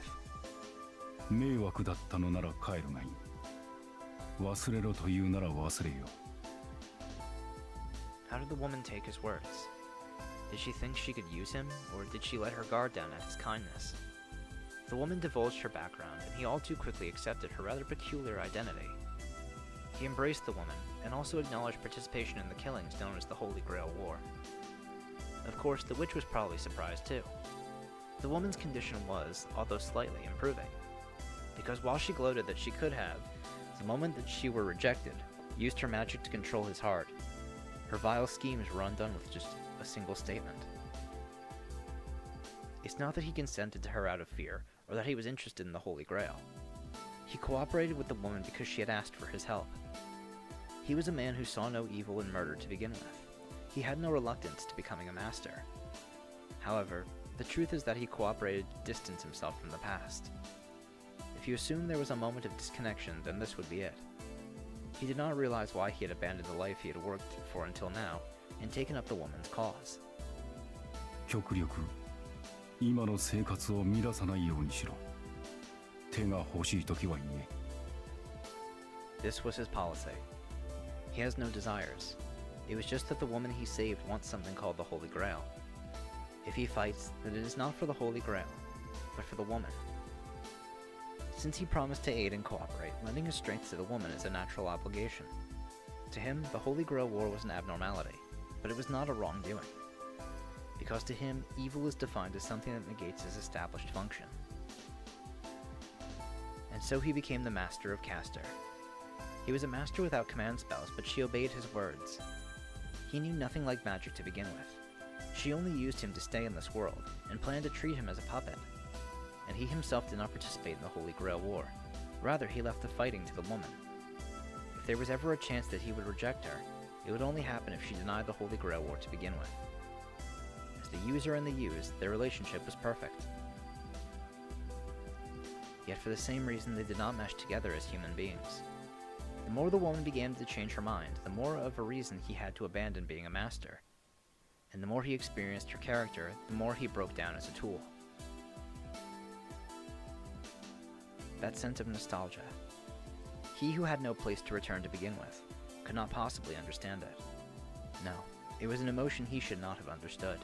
迷惑だったのなら帰るがいい。忘れろと言うなら忘れよ。How did the woman take his words? Did she think she could use him, or did she let her guard down at his kindness? The woman divulged her background, and he all too quickly accepted her rather peculiar identity. He embraced the woman, and also acknowledged participation in the killings known as the Holy Grail War. Of course, the witch was probably surprised too. The woman's condition was, although slightly, improving. Because while she gloated that she could have, the moment that she were rejected, used her magic to control his heart, her vile schemes were undone with just a single statement. It's not that he consented to her out of fear, or that he was interested in the Holy Grail. He cooperated with the woman because she had asked for his help. He was a man who saw no evil in murder to begin with. He had no reluctance to becoming a master. However, the truth is that he cooperated to distance himself from the past. If you assume there was a moment of disconnection, then this would be it. He did not realize why he had abandoned the life he had worked for until now, and taken up the woman's cause. 極力、今の生活を乱さないようにしろ。手が欲しいときは言え。This was his policy. He has no desires. It was just that the woman he saved wants something called the Holy Grail. If he fights, then it is not for the Holy Grail, but for the woman. Since he promised to aid and cooperate, lending his strength to the woman is a natural obligation. To him, the Holy Grail War was an abnormality, but it was not a wrongdoing. Because to him, evil is defined as something that negates his established function. And so he became the master of Castor. He was a master without command spells, but she obeyed his words. He knew nothing like magic to begin with. She only used him to stay in this world, and planned to treat him as a puppet. And he himself did not participate in the Holy Grail War. Rather, he left the fighting to the woman. If there was ever a chance that he would reject her, it would only happen if she denied the Holy Grail War to begin with. As the user and the used, their relationship was perfect. Yet for the same reason, they did not mesh together as human beings. The more the woman began to change her mind, the more of a reason he had to abandon being a master. And the more he experienced her character, the more he broke down as a tool. That sense of nostalgia. He who had no place to return to begin with could not possibly understand it. No, it was an emotion he should not have understood.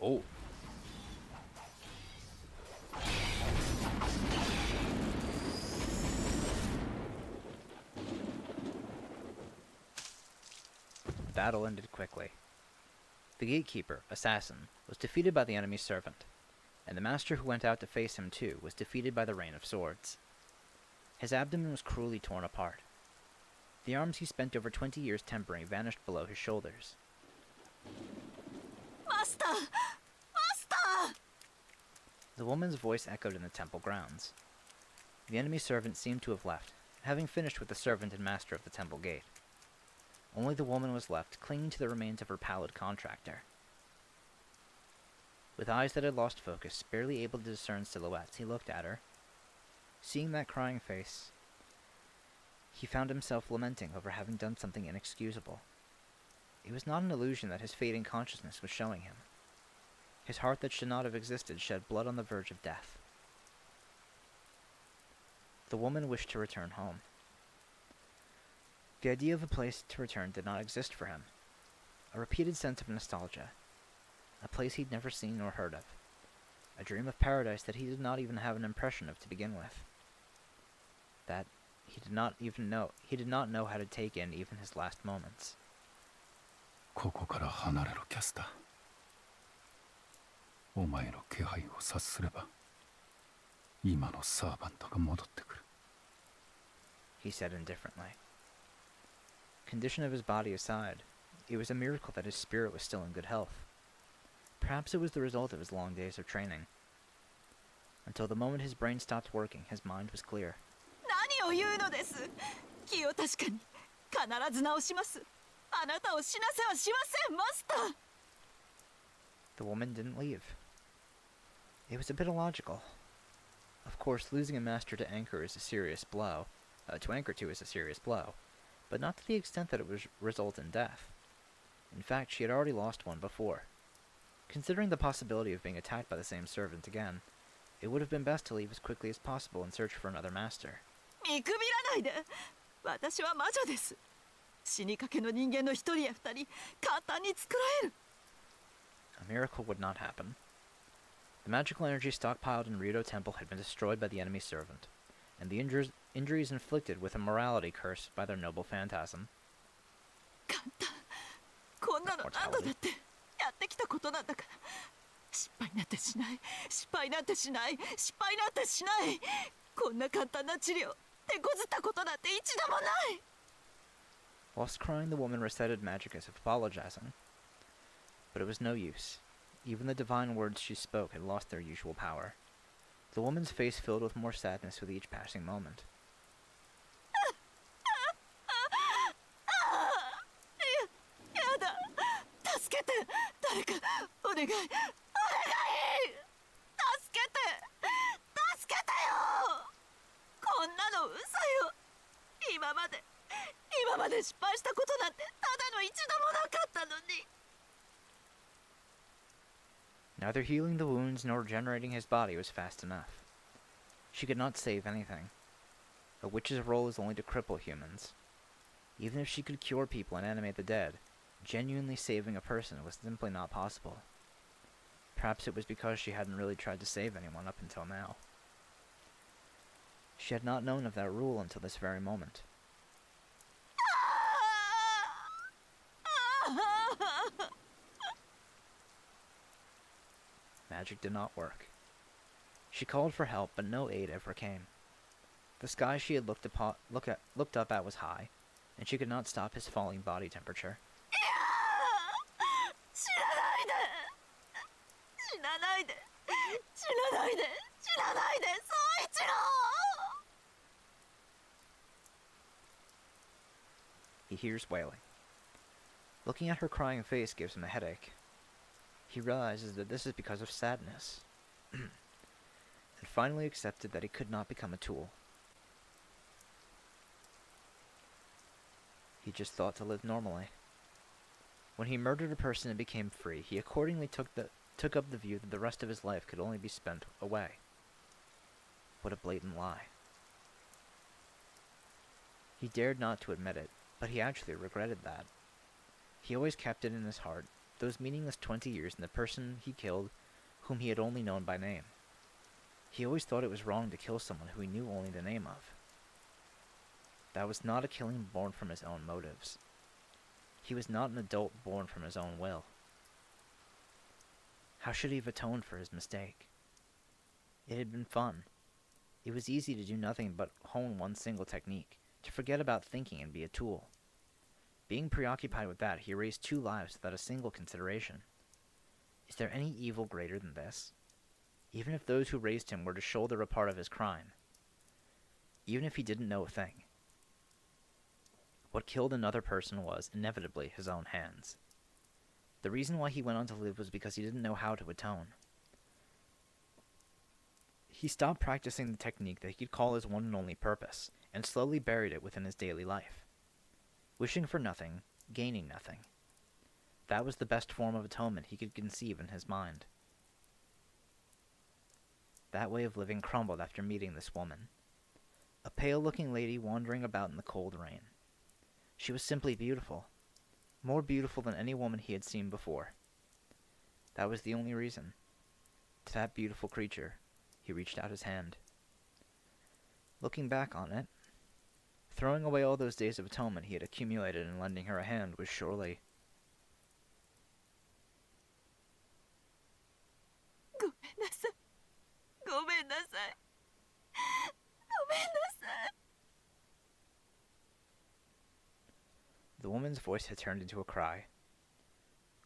Oh. The battle ended quickly. The gatekeeper, Assassin, was defeated by the enemy's servant, and the master who went out to face him too was defeated by the rain of swords. His abdomen was cruelly torn apart. The arms he spent over 20 years tempering vanished below his shoulders. Master! Master! The woman's voice echoed in the temple grounds. The enemy servant seemed to have left, having finished with the servant and master of the temple gate. Only the woman was left, clinging to the remains of her pallid contractor. With eyes that had lost focus, barely able to discern silhouettes, he looked at her. Seeing that crying face, he found himself lamenting over having done something inexcusable. It was not an illusion that his fading consciousness was showing him. His heart that should not have existed shed blood on the verge of death. The woman wished to return home. The idea of a place to return did not exist for him. A repeated sense of nostalgia. A place he'd never seen nor heard of. A dream of paradise that he did not even have an impression of to begin with. That he did not know how to take in even his last moments. ここから離れろ、キャスター。お前の気配を察すれば、今のサーバントが戻ってくる。He said indifferently. Condition of his body aside, it was a miracle that his spirit was still in good health. Perhaps it was the result of his long days of training. Until the moment his brain stopped working, his mind was clear. 何を言うのです。気を確かに必ず直します。あなたを死なせはしません、マスター。The woman didn't leave. It was a bit illogical. Of course, losing a master to anchor is a serious blow. To anchor to is a serious blow, but not to the extent that it would result in death. In fact, she had already lost one before. Considering the possibility of being attacked by the same servant again, it would have been best to leave as quickly as possible and search for another master. 見くびらないで。私は魔女です。死にかけの人間の一人や二人、簡単に作られる。A miracle would not happen. The magical energy stockpiled in Ryudo Temple had been destroyed by the enemy servant, and the injuries inflicted with a morality curse by their noble phantasm. 簡単。こんなの何度だってやってきたことなんだから。失敗なんてしない。失敗なんてしない。失敗なんてしない。こんな簡単な治療、手こずったことなんて一度もない。Whilst crying, the woman recited magic as if apologizing. But it was no use. Even the divine words she spoke had lost their usual power. The woman's face filled with more sadness with each passing moment. やだ。助けて。誰かお願い。お願い。助けて。助けてよ。こんなの嘘よ。今まで失敗したことなんてただの一度もなかったのに。Neither healing the wounds nor regenerating his body was fast enough. She could not save anything. A witch's role is only to cripple humans. Even if she could cure people and animate the dead, Genuinely saving a person was simply not possible. Perhaps it was because she hadn't really tried to save anyone up until now. She had not known of that rule until this very moment. Magic did not work. She called for help, but no aid ever came. The sky she had looked up at was high, and she could not stop his falling body temperature. He hears wailing. Looking at her crying face gives him a headache. He realizes that this is because of sadness, and finally accepted that he could not become a tool. He just thought to live normally. When he murdered a person and became free, he accordingly took up the view that the rest of his life could only be spent away. What a blatant lie. He dared not to admit it, but he actually regretted that. He always kept it in his heart, those meaningless 20 years in the person he killed, whom he had only known by name. He always thought it was wrong to kill someone who he knew only the name of. That was not a killing born from his own motives. He was not an adult born from his own will. How should he have atoned for his mistake? It had been fun. It was easy to do nothing but hone one single technique, to forget about thinking and be a tool. Being preoccupied with that, he erased 2 lives without a single consideration. Is there any evil greater than this? Even if those who raised him were to shoulder a part of his crime. Even if he didn't know a thing. What killed another person was, inevitably, his own hands. The reason why he went on to live was because he didn't know how to atone. He stopped practicing the technique that he'd call his one and only purpose, and slowly buried it within his daily life. Wishing for nothing, gaining nothing. That was the best form of atonement he could conceive in his mind. That way of living crumbled after meeting this woman. A pale-looking lady wandering about in the cold rain. She was simply beautiful. More beautiful than any woman he had seen before. That was the only reason. To that beautiful creature, he reached out his hand. Looking back on it, throwing away all those days of atonement he had accumulated in lending her a hand was surely... The woman's voice had turned into a cry.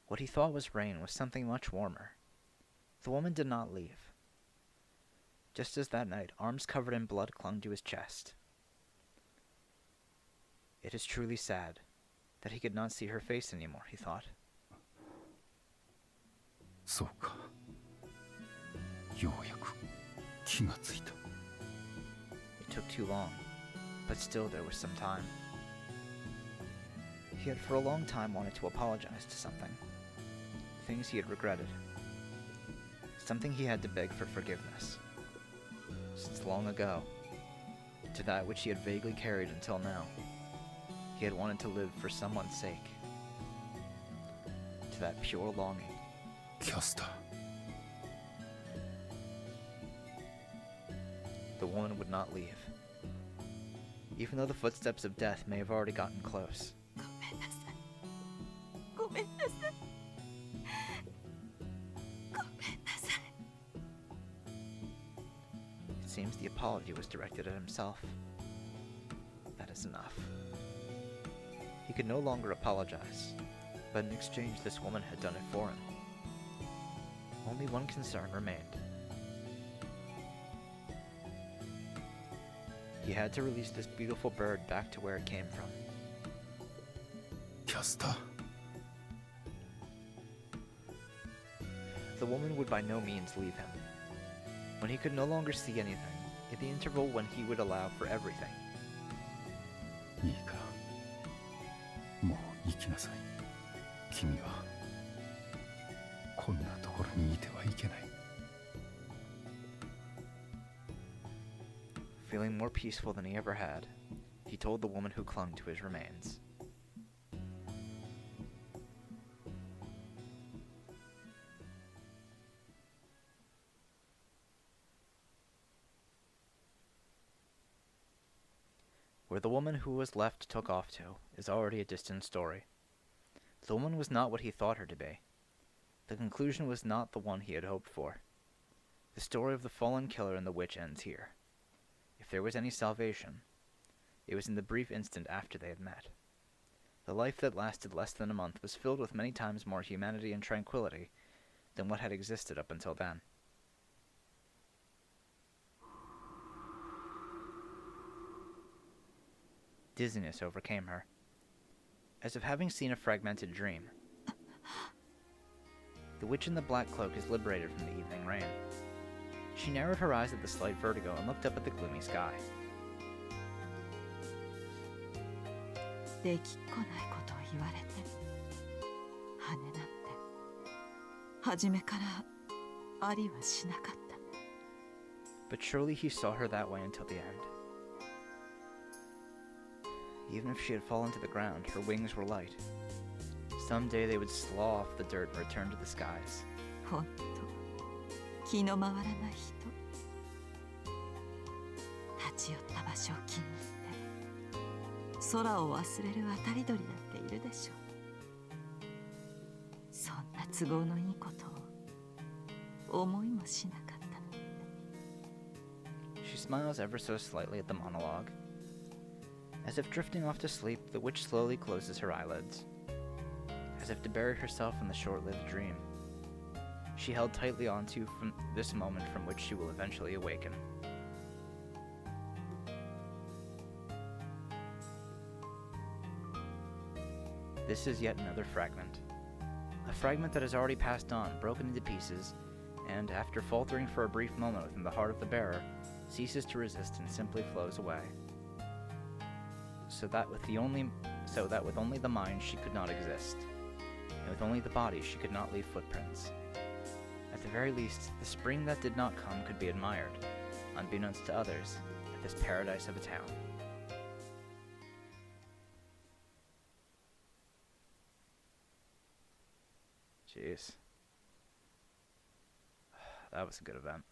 What he thought was rain was something much warmer. The woman did not leave. Just as that night, arms covered in blood clung to his chest. It is truly sad that he could not see her face anymore, he thought. そうか。ようやく気がついた。 It took too long, but still there was some time. He had for a long time wanted to apologize to something. Things he had regretted. Something he had to beg for forgiveness. Since long ago, to that which he had vaguely carried until now, he had wanted to live for someone's sake. To that pure longing. キャスター。 The woman would not leave. Even though the footsteps of death may have already gotten close. It seems the apology was directed at himself. That is enough. He could no longer apologize, but in exchange this woman had done it for him. Only one concern remained. He had to release this beautiful bird back to where it came from. キャスター。 The woman would by no means leave him. When he could no longer see anything, in the interval when he would allow for everything. いいか。もう行きなさい。君はこんなところにいてはいけない。 Feeling more peaceful than he ever had, he told the woman who clung to his remains. Where the woman who was left took off to is already a distant story. The woman was not what he thought her to be. The conclusion was not the one he had hoped for. The story of the fallen killer and the witch ends here. If there was any salvation, it was in the brief instant after they had met. The life that lasted less than a month was filled with many times more humanity and tranquility than what had existed up until then. Dizziness overcame her, as if having seen a fragmented dream. The witch in the black cloak is liberated from the evening rain. She narrowed her eyes at the slight vertigo and looked up at the gloomy sky. できっこないことを言われて羽なんて初めからありはしなかった。 But surely he saw her that way until the end. Even if she had fallen to the ground, her wings were light. Someday they would slaw off the dirt and return to the skies. ほんと気の回らない人。立ち寄った場所を気に入って空を忘れる渡り鳥だっているでしょう。そんな都合のいいことを思いもしなかったのって。 She smiles ever so slightly at the monologue. As if drifting off to sleep, the witch slowly closes her eyelids, as if to bury herself in the short-lived dream she held tightly onto from this moment from which she will eventually awaken. This is yet another fragment. A fragment that has already passed on, broken into pieces, and, after faltering for a brief moment within the heart of the bearer, ceases to resist and simply flows away. So that with only the mind she could not exist, and with only the body she could not leave footprints. At the very least, the spring that did not come could be admired, unbeknownst to others, at this paradise of a town. Jeez. That was a good event.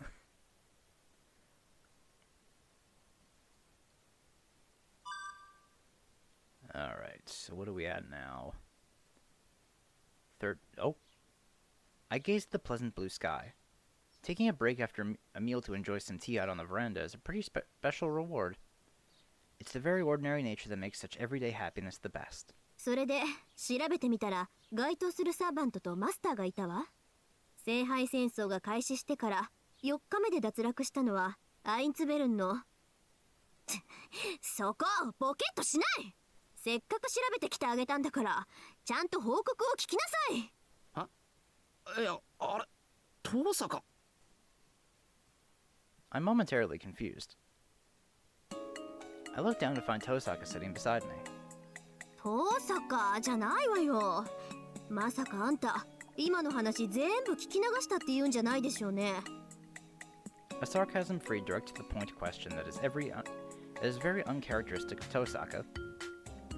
Alright, so what are we at now? Oh! I gazed at the pleasant blue sky. Taking a break after a meal to enjoy some tea out on the veranda is a pretty special reward. It's the very ordinary nature that makes such everyday happiness the best. それで調べてみたら該当するサーバントとマスターがいたわ。聖杯戦争が開始してから4日目で脱落したのはアインツベルンのそこボケっとしない。せっかく調べてきてあげたんだからちゃんと報告を聞きなさい。いや、あれ、遠坂。I'm momentarily confused. I look down to find Tosaka sitting beside me. 遠坂じゃないわよ。まさかあんた今の話全部聞き流したって言うんじゃないでしょうね。A sarcasm-free, direct-to-the-point question that is very uncharacteristic of Tosaka.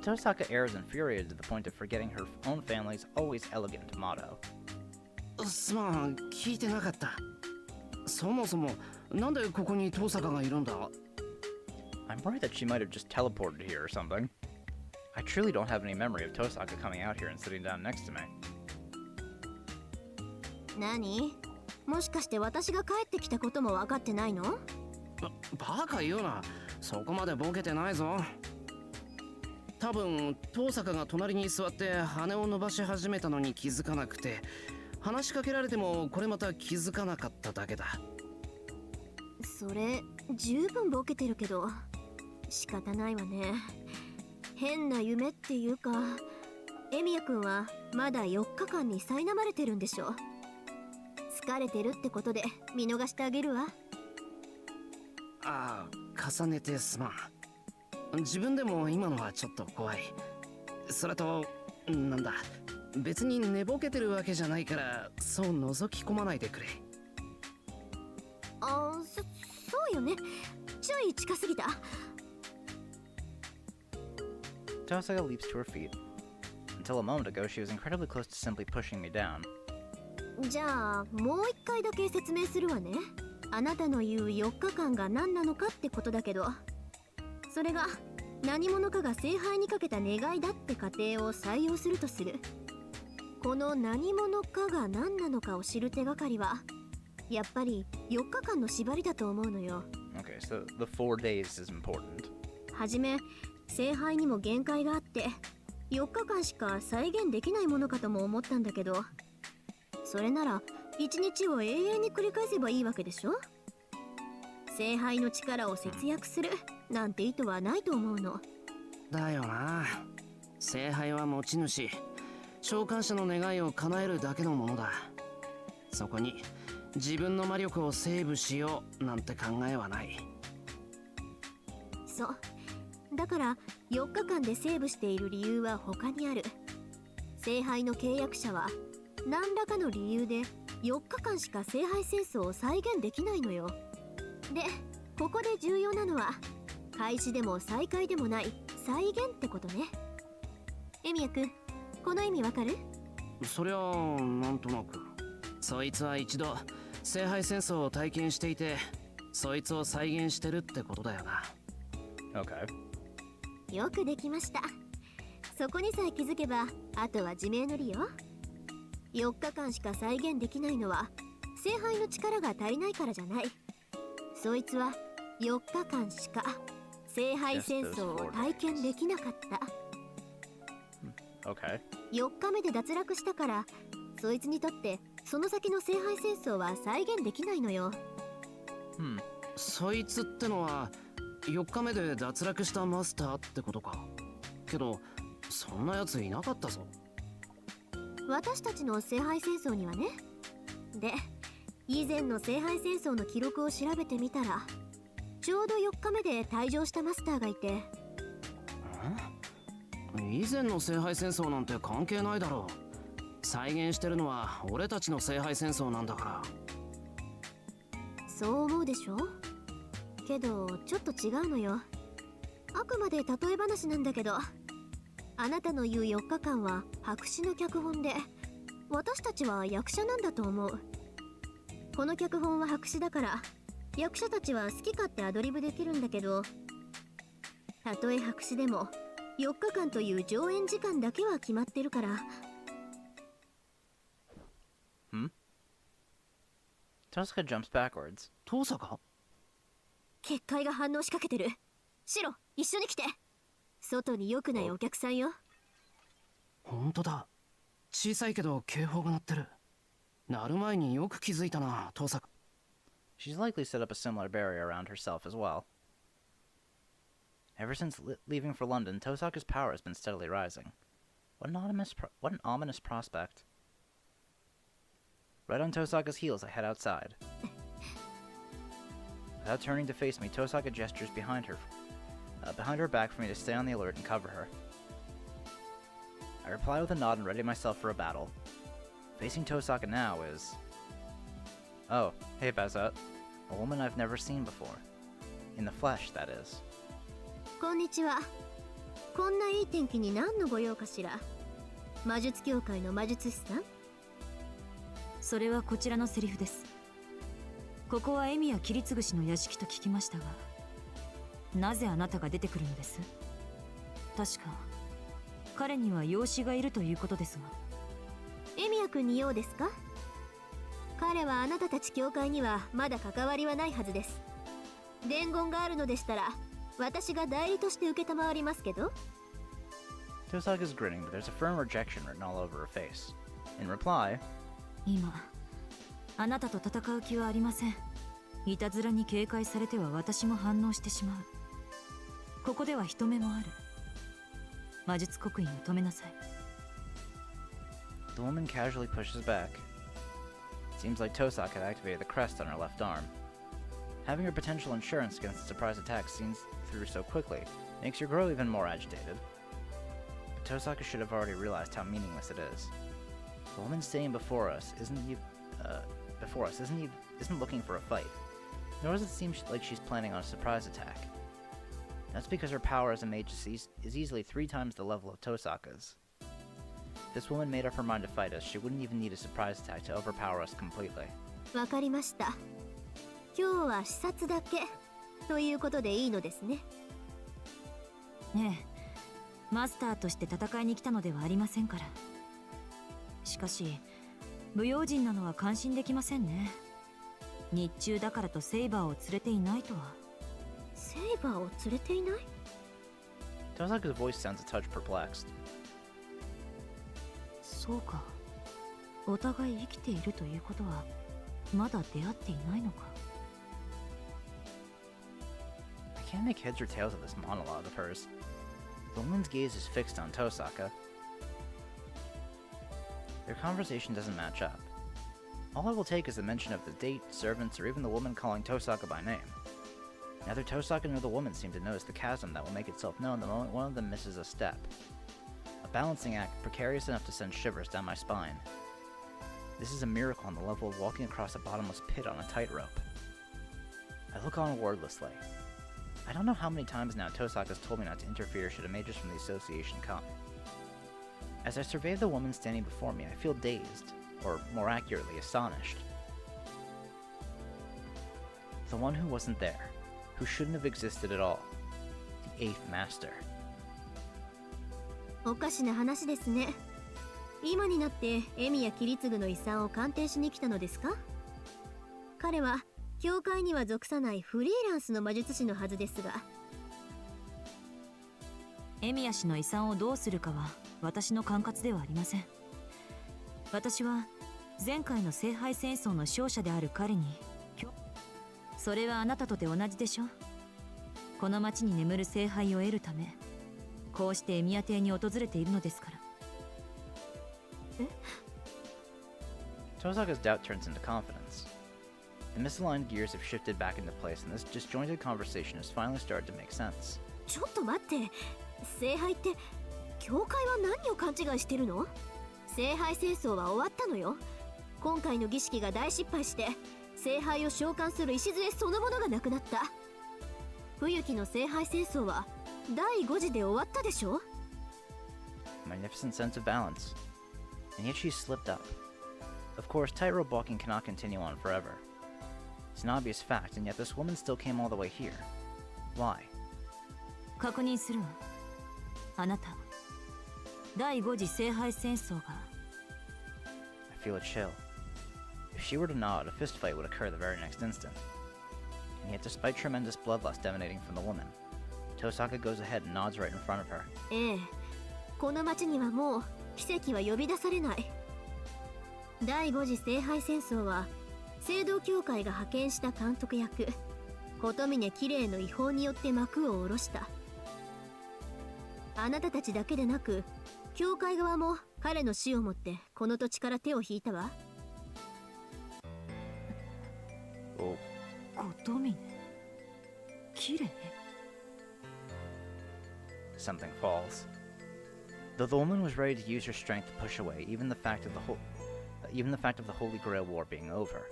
Tosaka airs infuriated to the point of forgetting her own family's always elegant motto. すまん、聞いてなかった。そもそもなんでここに遠坂がいるんだ？ I'm worried that she might have just teleported here or something. I truly don't have any memory of Tosaka coming out here and sitting down next to me. 何？もしかして私が帰ってきたことも分かってないの？バカ言うな。そこまでボケてないぞ。多分遠坂が隣に座って羽を伸ばし始めたのに気づかなくて、話しかけられてもこれまた気づかなかっただけだ。それ十分ボケてるけど仕方ないわね。変な夢っていうか、エミヤ君はまだ4日間に苛まれてるんでしょ。疲れてるってことで見逃してあげるわ。ああ、重ねてすまん。自分でも今のはちょっと怖い。それと、なんだ、別に寝ぼけてるわけじゃないからそう覗き込まないでくれ。そうよね。ちょい近すぎた。Tosaka leaps to her feet. Until a moment ago, she was incredibly close to simply pushing me down. じゃあもう一回だけ説明するわね。あなたの言う4日間が何なのかってことだけど、それが何者かが聖杯にかけた願いだって過程を採用するとする。この何者かが何なのかを知る手がかりはやっぱり4日間の縛りだと思うのよ。 Okay, so the 4 days is important. はじめ聖杯にも限界があって4日間しか再現できないものかとも思ったんだけど、それなら1日を永遠に繰り返せばいいわけでしょ。聖杯の力を節約するなんて意図はないと思うの。だよな。聖杯は持ち主、召喚者の願いを叶えるだけのものだ。そこに自分の魔力をセーブしようなんて考えはない。そうだから4日間でセーブしている理由は他にある。聖杯の契約者は何らかの理由で4日間しか聖杯戦争を再現できないのよ。でここで重要なのは開始でも再開でもない再現ってことね。エミヤ君、この意味わかる？そりゃなんとなく。そいつは一度聖杯戦争を体験していて、そいつを再現してるってことだよな。 Okay. よくできました。そこにさえ気づけばあとは自明の理よ。4日間しか再現できないのは聖杯の力が足りないからじゃない。そいつは4日間しか聖杯戦争を体験できなかった。 Okay. 4日目で脱落したからそいつにとってその先の聖杯戦争は再現できないのよ。そいつってのは4日目で脱落したマスターってことか。けどそんなやついなかったぞ。私たちの聖杯戦争にはね。で以前の聖杯戦争の記録を調べてみたらちょうど4日目で退場したマスターがいて。以前の聖杯戦争なんて関係ないだろう。再現してるのは俺たちの聖杯戦争なんだから。そう思うでしょ。けどちょっと違うのよ。あくまで例え話なんだけど、あなたの言う4日間は白紙の脚本で私たちは役者なんだと思う。この脚本は白紙だから役者たちは好き勝手アドリブできるんだけど、たとえ白紙でも4日間という上演時間だけは決まってるから。Tosca jumps backwards. 遠さか？結界が反応しかけてる。シロ、一緒に来て。外に良くないお客さんよ。ほんとだ。小さいけど警報が鳴ってる。鳴る前によく気づいたな、遠さか。She's likely set up a similar barrier around herself as well. Ever since leaving for London, Tosaka's power has been steadily rising. What an ominous prospect. Right on Tosaka's heels, I head outside. Without turning to face me, Tosaka gestures behind her back for me to stay on the alert and cover her. I reply with a nod and ready myself for a battle. Facing Tosaka now is... Oh, hey Bazette. A woman I've never seen before. In the flesh, that is. こんにちは。こんないい天気に何のご用かしら。魔術協会の魔術師さん？それはこちらのセリフです。ここはエミヤ切り継ぐしの屋敷と聞きましたが、なぜあなたが出てくるのです？確か彼には養子がいるということですが。エミヤ君に用ですか？彼はあなたたち協会にはまだ関わりはないはずです。伝言があるのでしたら私が代理として承りますけど。 Tosaka's grinning, but there's a firm rejection written all over her face. In reply, 今あなたと戦う気はありません。いたずらに警戒されては私も反応してしまう。ここでは人目もある。魔術刻印を止めなさい。 the woman casually pushes back. It seems like Tosaka had activated the crest on her left arm. Having her potential insurance against a surprise attack seen through so quickly makes her grow even more agitated. But Tosaka should have already realized how meaningless it is. The woman standing before us isn't looking for a fight, nor does it seem like she's planning on a surprise attack. That's because her power as a mage is easily 3 times the level of Tosaka's. If this woman made up her mind to fight us, she wouldn't even need a surprise attack to overpower us completely. わかりました。今日は視察だけということでいいのですね。ねえ、マスターとして戦いに来たのではありませんから。しかし武勇人なのは感心できませんね。日中だからとセイバーを連れていないとは。セイバーを連れていない？ Tosaka's voice sounds a touch perplexed. そうか、お互い生きているということはまだ出会っていないのか。 I can't make heads or tails of this monologue of hers. The woman's gaze is fixed on Tosaka. Their conversation doesn't match up. All it will take is the mention of the date, servants, or even the woman calling Tosaka by name. Neither Tosaka nor the woman seem to notice the chasm that will make itself known the moment one of them misses a step. A balancing act precarious enough to send shivers down my spine. This is a miracle on the level of walking across a bottomless pit on a tightrope. I look on wordlessly. I don't know how many times now Tosaka's told me not to interfere should a mages from the association come. As I survey the woman standing before me, I feel dazed, or more accurately, astonished. The one who wasn't there, who shouldn't have existed at all. The Eighth Master. おかしな話ですね。今になってエミやキリツグの遺産を鑑定しに来たのですか？彼は教会には属さないフリーランスの魔術師のはずですが。エミヤ氏の遺産をどうするかは私の管轄ではありません。私は前回の聖杯戦争の勝者である彼に、それはあなたとて同じでしょ。この町に眠る聖杯を得るため、こうしてエミヤ邸に訪れているのですから。え？ Tosaka's doubt turns into confidence. The misaligned gears have shifted back into place, and this disjointed conversation has finally started to make sense. ちょっと待って、聖杯って教会は何を勘違いしてるの？聖杯戦争は終わったのよ。今回の儀式が大失敗して聖杯を召喚する礎そのものがなくなった。冬季の聖杯戦争は第5次で終わったでしょ？ Magnificent sense of balance. And yet she's slipped up. Of course, tightrope walking cannot continue on forever. It's an obvious fact, and yet this woman still came all the way here. Why? 確認するわ。あなた、第5次聖杯戦争が。I feel a chill. If she were to nod, a fistfight would occur the very next instant. And yet, despite tremendous bloodlust emanating from the woman, Tosaka goes ahead and nods right in front of her. ええ、この町にはもう奇跡は呼び出されない。第5次聖杯戦争は聖堂教会が派遣した監督役琴峰綺麗の違法によって幕を下ろした。あなたたちだけでなく教会側も彼の死をもってこの土地から手を引いたわ。Oh. 琴峰、綺麗。Something falls. Though the woman was ready to use her strength to push away even the fact of the Holy Grail War being over,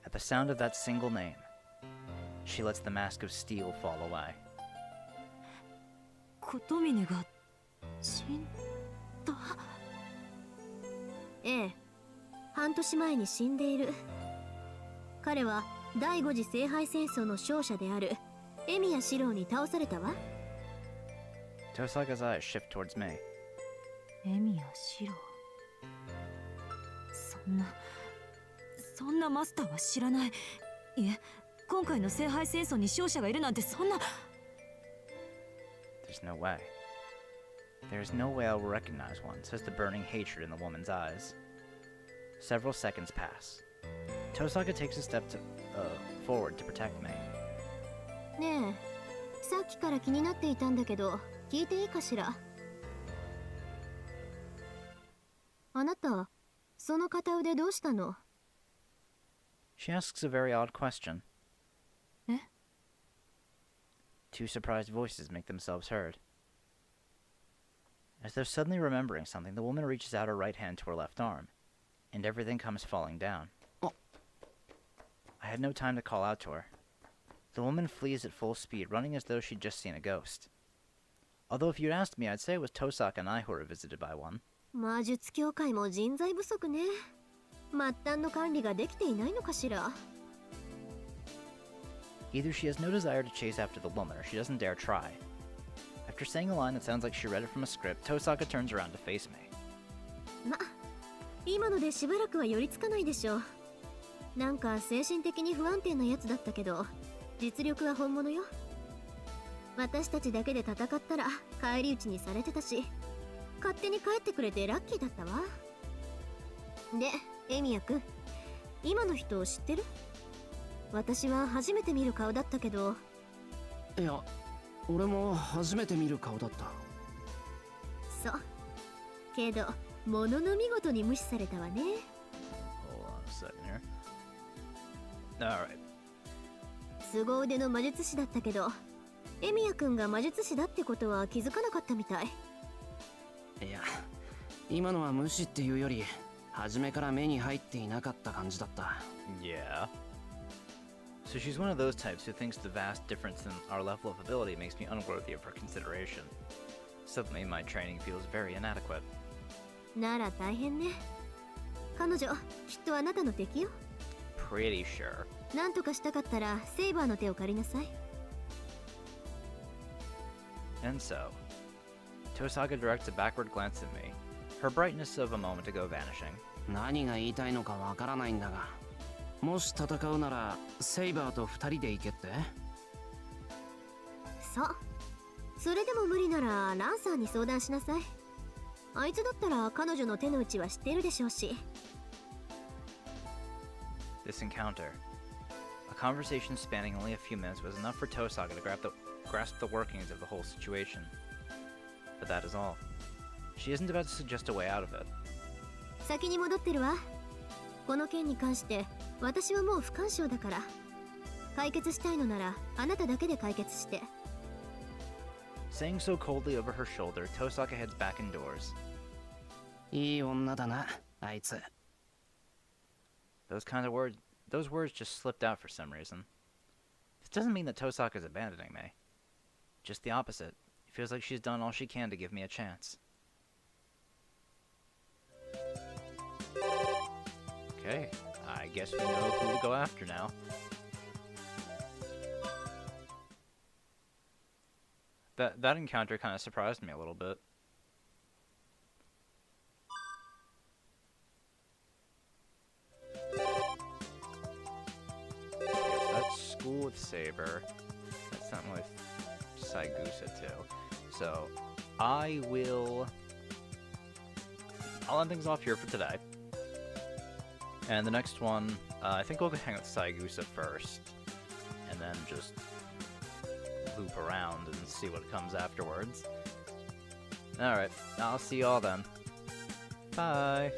at the sound of that single name, she lets the mask of steel fall away. 琴峰が死んだ？ええ、半年前に死んでいる。彼は第5次聖杯戦争の勝者であるエミヤ四郎に倒されたわ。Tosaka's eyes shift towards me. エミヤ四郎。そんなマスターは知らない。いえ、今回の聖杯戦争に勝者がいるなんてそんな。There's no way. There's no way I will recognize one, says the burning hatred in the woman's eyes. Several seconds pass. Tosaka takes a step forward to protect me. ねえ、さっきから気になっていたんだけど、聞いていいかしら？あなた、その片腕どうしたの？ She asks a very odd question. え？ Two surprised voices make themselves heard. As though suddenly remembering something, the woman reaches out her right hand to her left arm, and everything comes falling down. I had no time to call out to her. The woman flees at full speed, running as though she'd just seen a ghost. Although if you'd asked me, I'd say it was Tosaka and I who were visited by one. 魔術協会も人材不足ね。末端の管理ができていないのかしら。Either she has no desire to chase after the woman, or she doesn't dare try. I After saying a line that sounds like she read it from a script, Tosaka turns around to face me. ま、今のでしばらくは寄りつかないでしょう。なんか精神的に不安定なやつだったけど、実力は本物よ。私たちだけで戦ったら返り討ちにされてたし、勝手に帰ってくれてラッキーだったわ。で、エミヤくん、今の人を知ってる？私は初めて見る顔だったけど。いや、俺も初めて見る顔だった。そう。けど、ものの見事に無視されたわね。Hold on a second here. Alright. 凄腕の魔術師だったけど、エミヤくんが魔術師だってことは気づかなかったみたい。いや、今のは無視っていうより、初めから目に入っていなかった感じだった。Yeah. So she's one of those types who thinks the vast difference in our level of ability makes me unworthy of her consideration. Suddenly, my training feels very inadequate. なら大変ね。彼女、きっとあなたの敵よ。Pretty sure. なんとかしたかったら、セイバーの手を借りなさい。And so, Tosaka directs a backward glance at me, her brightness of a moment ago vanishing. 何が言いたいのかわからないんだが、もし戦うならセイバーと2人で行けって？そう。それでも無理ならランサーに相談しなさい。あいつだったら彼女の手の内は知っているでしょうし。This encounter, a conversation spanning only a few minutes, was enough for Tosaka to grasp the workings of the whole situation. But that is all. She isn't about to suggest a way out of it. 先に戻ってるわ。この件に関して私はもう不干渉だから。解決したいのならあなただけで解決して。Saying so coldly over her shoulder, Tosaka heads back indoors. いい女だな、あいつ。Those words just slipped out for some reason. This doesn't mean that Tosaka is abandoning me. Just the opposite. It feels like she's done all she can to give me a chance. Okay, I guess we know who to go after now. That encounter kind of surprised me a little bit. Okay, so that's school with Saber. That's something with Saigusa too. So I'll end things off here for today. And the next one, I think we'll go hang out with Saigusa first, and then just loop around and see what comes afterwards. Alright, I'll see y'all then. Bye!